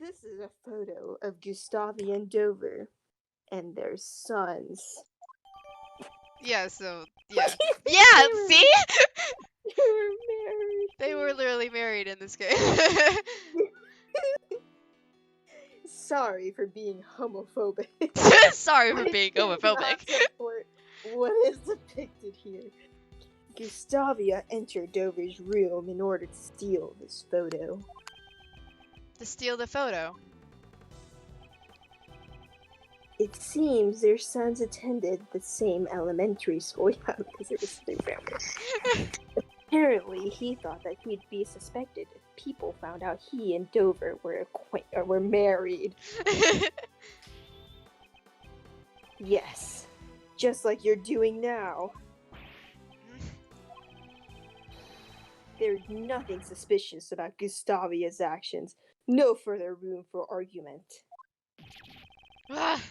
This is a photo of Gustavia and Dover and their sons. Yeah, so, yeah. Yeah, see? They were married. They were literally married in this game. Sorry for being homophobic. Sorry for I being cannot homophobic. support what is depicted here. Gustavia entered Dover's room in order to steal this photo. To steal the photo. It seems their sons attended the same elementary school. Yeah, because it was their family. Apparently, he thought that he'd be suspected if people found out he and Dover were married. Yes, just like you're doing now. There's nothing suspicious about Gustavia's actions. No further room for argument. Ah.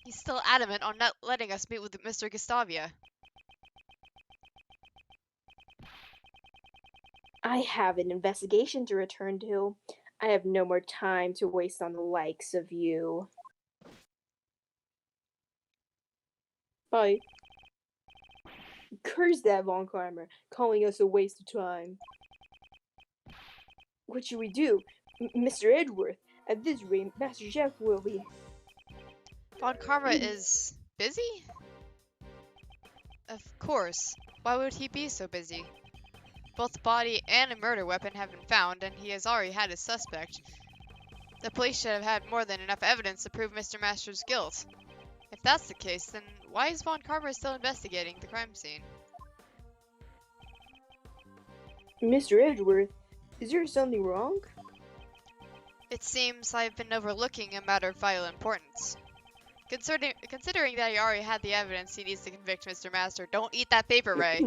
He's still adamant on not letting us meet with Mr. Gustavia. I have an investigation to return to. I have no more time to waste on the likes of you. Bye. Curse that Von Climber, calling us a waste of time. What should we do? Mr. Edgeworth, at this rate, Master Chef will be... Von Karma is busy? Of course. Why would he be so busy? Both the body and a murder weapon have been found, and he has already had his suspect. The police should have had more than enough evidence to prove Mr. Master's guilt. If that's the case, then why is Von Karma still investigating the crime scene? Mr. Edgeworth, is there something wrong? It seems I've been overlooking a matter of vital importance. Considering that he already had the evidence he needs to convict Mr. Master, don't eat that paper, Ray.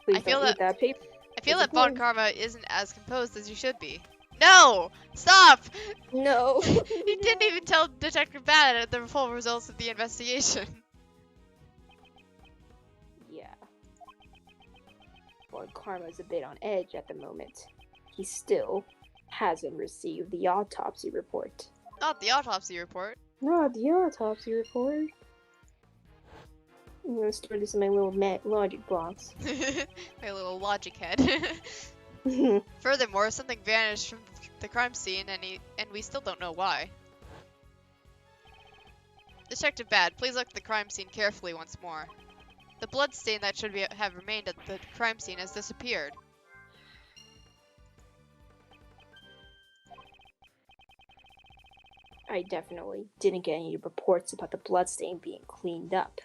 Please I feel don't eat that paper. I feel It's that Von important. Karma isn't as composed as you should be. No! Stop! No. He didn't even tell Detective Bad the full results of the investigation. Yeah. Well, Karma's a bit on edge at the moment. He still hasn't received the autopsy report. Not the autopsy report. Not the autopsy report. I'm gonna store this in my little logic box. My little logic head. Furthermore, something vanished from the crime scene, and we still don't know why. Detective Bad, please look at the crime scene carefully once more. The blood stain that should have remained at the crime scene has disappeared. I definitely didn't get any reports about the bloodstain being cleaned up.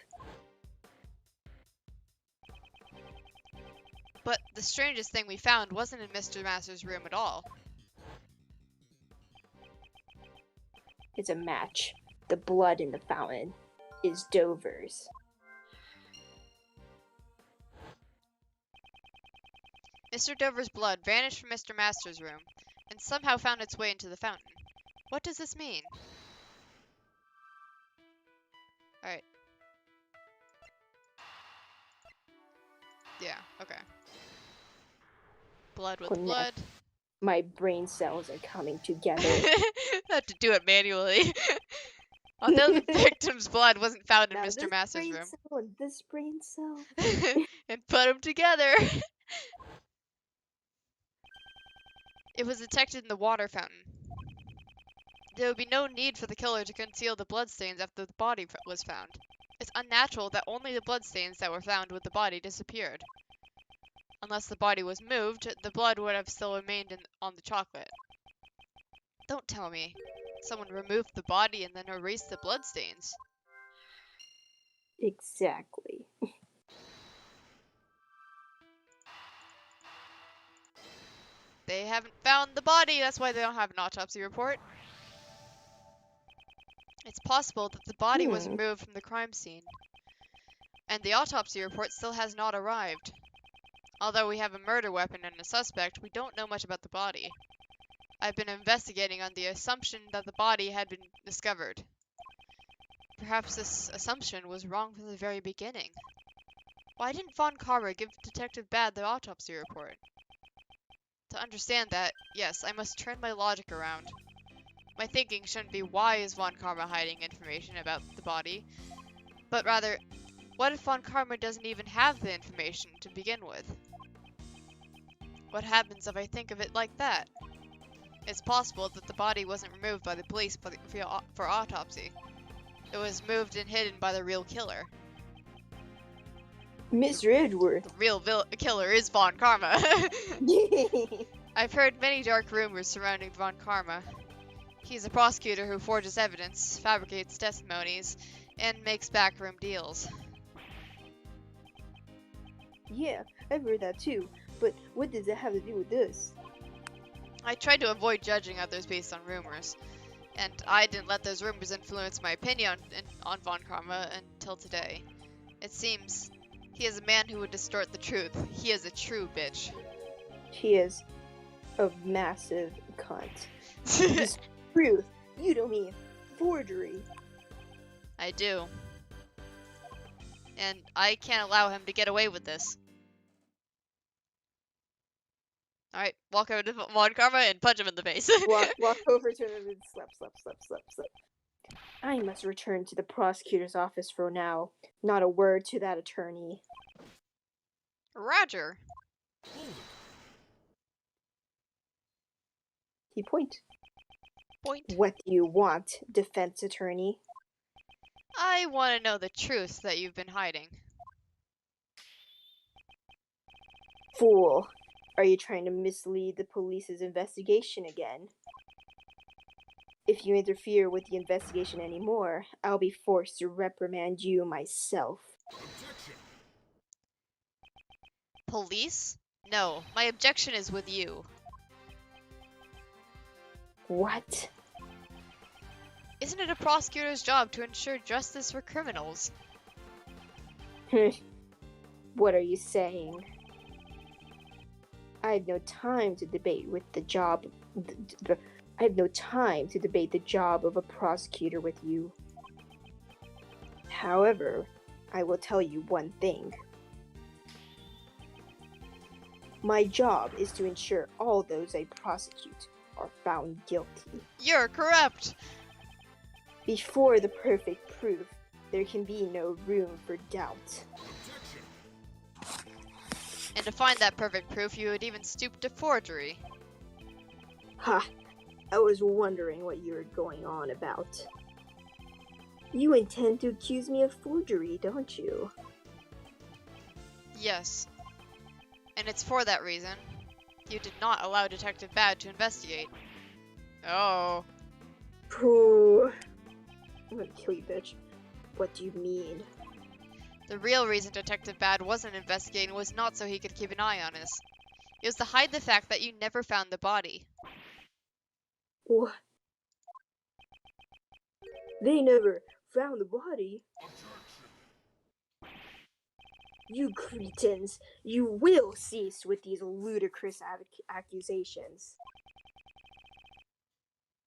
But the strangest thing we found wasn't in Mr. Master's room at all. It's a match. The blood in the fountain is Dover's. Mr. Dover's blood vanished from Mr. Master's room, and somehow found its way into the fountain. What does this mean? Alright. Yeah, okay. Blood with Connect. blood. My brain cells are coming together. I had to do it manually. Although the victim's blood wasn't found in Now Mr. this Master's brain room. cell and this brain cell. And put them together. It was detected in the water fountain. There would be no need for the killer to conceal the bloodstains after the body was found. It's unnatural that only the bloodstains that were found with the body disappeared. Unless the body was moved, the blood would have still remained on the chocolate. Don't tell me. Someone removed the body and then erased the bloodstains. Exactly. They haven't found the body, that's why they don't have an autopsy report. It's possible that the body was removed from the crime scene. And the autopsy report still has not arrived. Although we have a murder weapon and a suspect, we don't know much about the body. I've been investigating on the assumption that the body had been discovered. Perhaps this assumption was wrong from the very beginning. Why didn't Von Karma give Detective Bad the autopsy report? To understand that, yes, I must turn my logic around. My thinking shouldn't be why is Von Karma hiding information about the body, but rather, what if Von Karma doesn't even have the information to begin with? What happens if I think of it like that? It's possible that the body wasn't removed by the police for autopsy. It was moved and hidden by the real killer. Mr. Edgeworth. The real killer is Von Karma. I've heard many dark rumors surrounding Von Karma. He's a prosecutor who forges evidence, fabricates testimonies, and makes backroom deals. Yeah, I've heard that too. But what does that have to do with this? I tried to avoid judging others based on rumors, and I didn't let those rumors influence my opinion on Von Karma until today. It seems he is a man who would distort the truth. He is a true bitch. He is a massive cunt. This truth. You don't mean forgery. I do. And I can't allow him to get away with this. Alright, walk over to Von Karma and punch him in the face. walk over to him and slap. I must return to the prosecutor's office for now. Not a word to that attorney. Roger. He point. Point. What do you want, defense attorney? I want to know the truth that you've been hiding. Fool. Are you trying to mislead the police's investigation again? If you interfere with the investigation anymore, I'll be forced to reprimand you myself. Police? No, my objection is with you. What? Isn't it a prosecutor's job to ensure justice for criminals? What are you saying? I have no time to debate with the job. I have no time to debate the job of a prosecutor with you. However, I will tell you one thing. My job is to ensure all those I prosecute are found guilty. You're corrupt! Before the perfect proof, there can be no room for doubt. And to find that perfect proof, you would even stoop to forgery. Ha! I was wondering what you were going on about. You intend to accuse me of forgery, don't you? Yes. And it's for that reason you did not allow Detective Bad to investigate. Oh. Pooh. I'm gonna kill you, bitch. What do you mean? The real reason Detective Bad wasn't investigating was not so he could keep an eye on us. It was to hide the fact that you never found the body. What? They never found the body? You cretins, you will cease with these ludicrous accusations.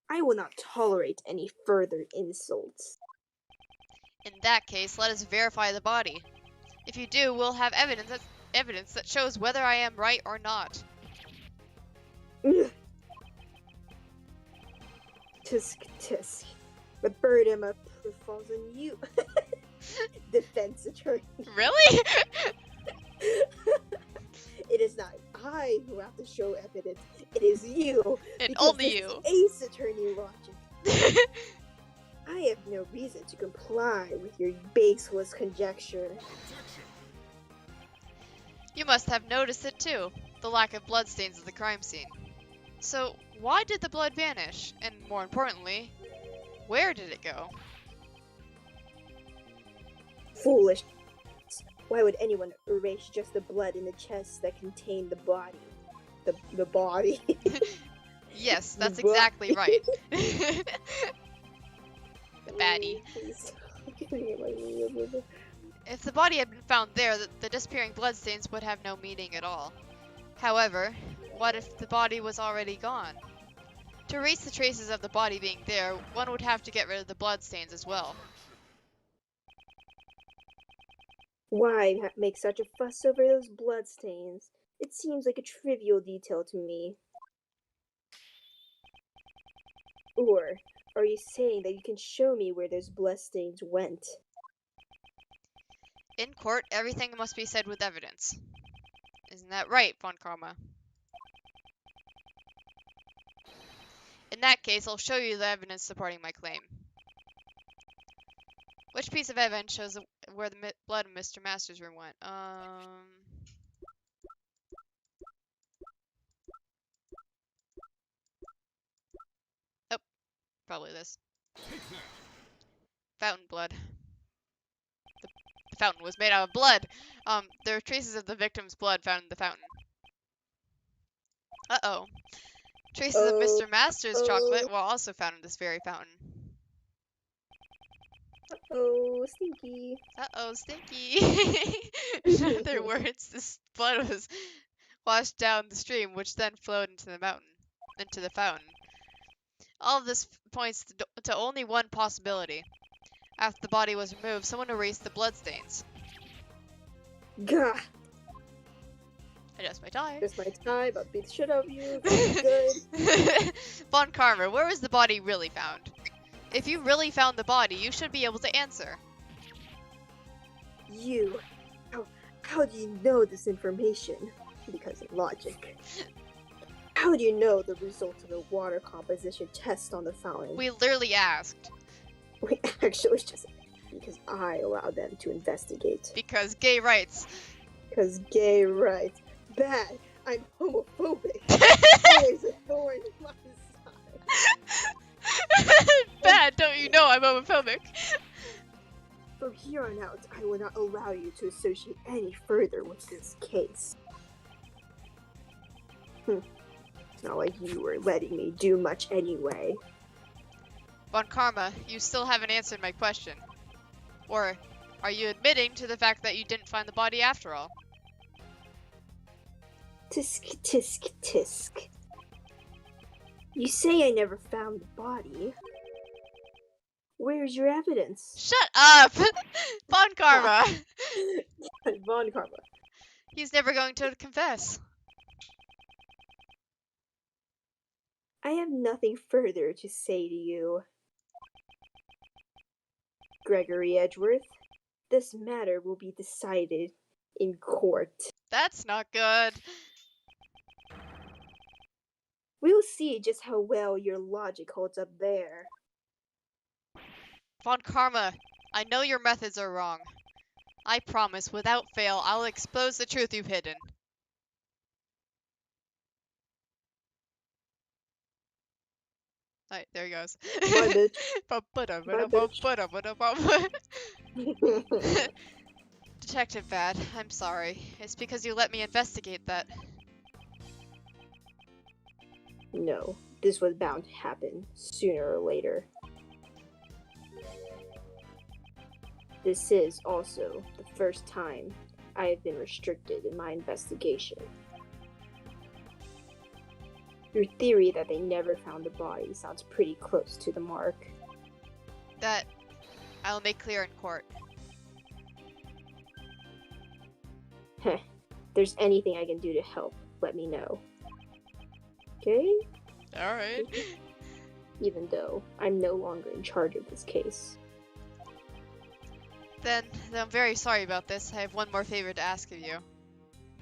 I will not tolerate any further insults. In that case, let us verify the body. If you do, we'll have evidence that shows whether I am right or not. Tisk tisk. The burden of proof falls on you. Defense attorney. Really? It is not I who have to show evidence. It is you. And because only this you. is Ace attorney logic. I have no reason to comply with your baseless conjecture. You must have noticed it too, the lack of bloodstains at the crime scene. So, why did the blood vanish? And more importantly, where did it go? Foolish. Why would anyone erase just the blood in the chest that contained the body? The body. Yes, that's The exactly body. right. The baddie. Please. If the body had been found there, the disappearing bloodstains would have no meaning at all. However, what if the body was already gone? To erase the traces of the body being there, one would have to get rid of the bloodstains as well. Why make such a fuss over those bloodstains? It seems like a trivial detail to me. Or are you saying that you can show me where those bloodstains went? In court, everything must be said with evidence. Isn't that right, Von Karma? In that case, I'll show you the evidence supporting my claim. Which piece of evidence shows where the blood in Mr. Masters' room went? Oh, probably this. Fountain blood. The fountain was made out of blood. There are traces of the victim's blood found in the fountain. Uh-oh. Traces of Mr. Masters' chocolate were also found in this very fountain. Oh, stinky. Uh-oh, stinky. In other words, this blood was washed down the stream, which then flowed into the fountain. All of this points to only one possibility. After the body was removed, someone erased the bloodstains. Gah! Adjust my tie. Just my tie, but beat the shit out of you. Good. Von Karma, where was the body really found? If you really found the body, you should be able to answer. You. How do you know this information? Because of logic. How do you know the results of the water composition test on the fountain? We literally asked. We actually just... Because I allowed them to investigate. Because gay rights. Because gay rights. Bad. I'm homophobic. Always a thorn in my side. Bad, don't you know I'm homophobic? From here on out, I will not allow you to associate any further with this case. It's not like you were letting me do much anyway. Von Karma, you still haven't answered my question. Or are you admitting to the fact that you didn't find the body after all? Tisk, tisk, tisk. You say I never found the body. Where's your evidence? Shut up! Von Karma! Von Karma. He's never going to confess. I have nothing further to say to you. Gregory Edgeworth, this matter will be decided in court. That's not good. We'll see just how well your logic holds up there. Von Karma, I know your methods are wrong. I promise, without fail, I'll expose the truth you've hidden. Alright, there he goes. Bye, bitch. Detective Bad, I'm sorry. It's because you let me investigate that. No, this was bound to happen, sooner or later. This is also the first time I have been restricted in my investigation. Your theory that they never found the body sounds pretty close to the mark. That I'll make clear in court. Heh. If there's anything I can do to help, let me know. Okay? Alright. Even though I'm no longer in charge of this case. Then I'm very sorry about this. I have one more favor to ask of you.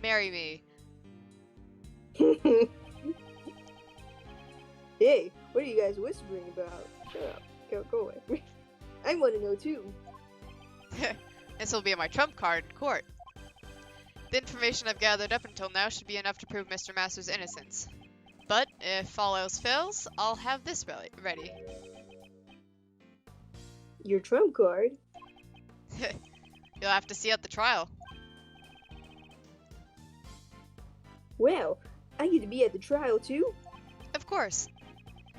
Marry me. Hey, what are you guys whispering about? Shut up. Go away. I want to know too. This will be my trump card in court. The information I've gathered up until now should be enough to prove Mr. Masters' innocence. But if all else fails, I'll have this ready. Your trump card? You'll have to see at the trial. Well, I get to be at the trial too? Of course.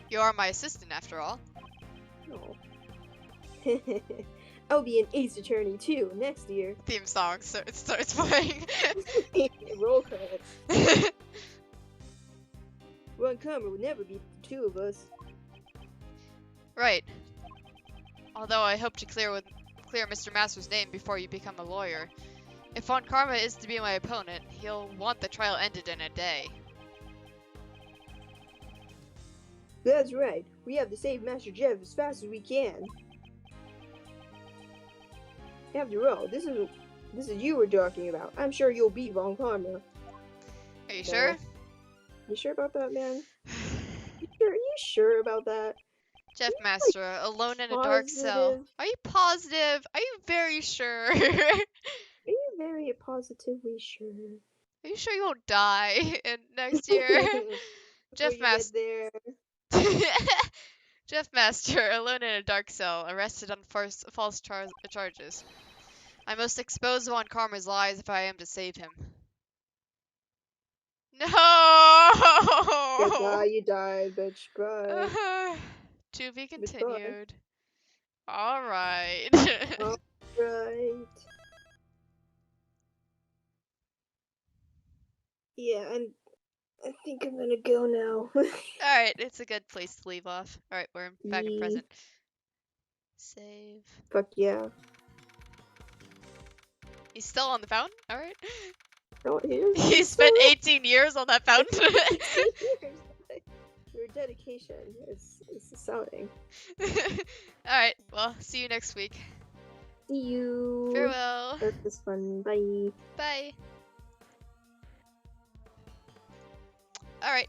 You are my assistant after all. Oh. I'll be an ace attorney too next year. Theme song, so it starts playing. Roll credits. One Karma would never beat the two of us. Right. Although I hope to clear Mr. Master's name before you become a lawyer. If Von Karma is to be my opponent, he'll want the trial ended in a day. That's right. We have to save Master Jeff as fast as we can. After all, this is you we're talking about. I'm sure you'll beat Von Karma. Are you sure? You sure about that, man? Are you sure about that? Jeff Master, alone in a dark cell. Positive? Are you positive? Are you very sure? Are you very positively sure? Are you sure you won't die next year? Jeff Before you get Master. there. Jeff Master, alone in a dark cell, arrested on false charges. I must expose Von Karma's lies if I am to save him. No! Goodbye, you died, bitch. Bye. To be Goodbye. continued. Alright. Right. Yeah, I think I'm gonna go now. Alright, it's a good place to leave off. Alright, we're back in Yee. present. Save. Fuck yeah. He's still on the fountain? Alright. No, here's He spent 18 years on that fountain. Your dedication is astounding. Alright, well, see you next week. See you. Farewell. That was fun. Bye. Bye. Alright,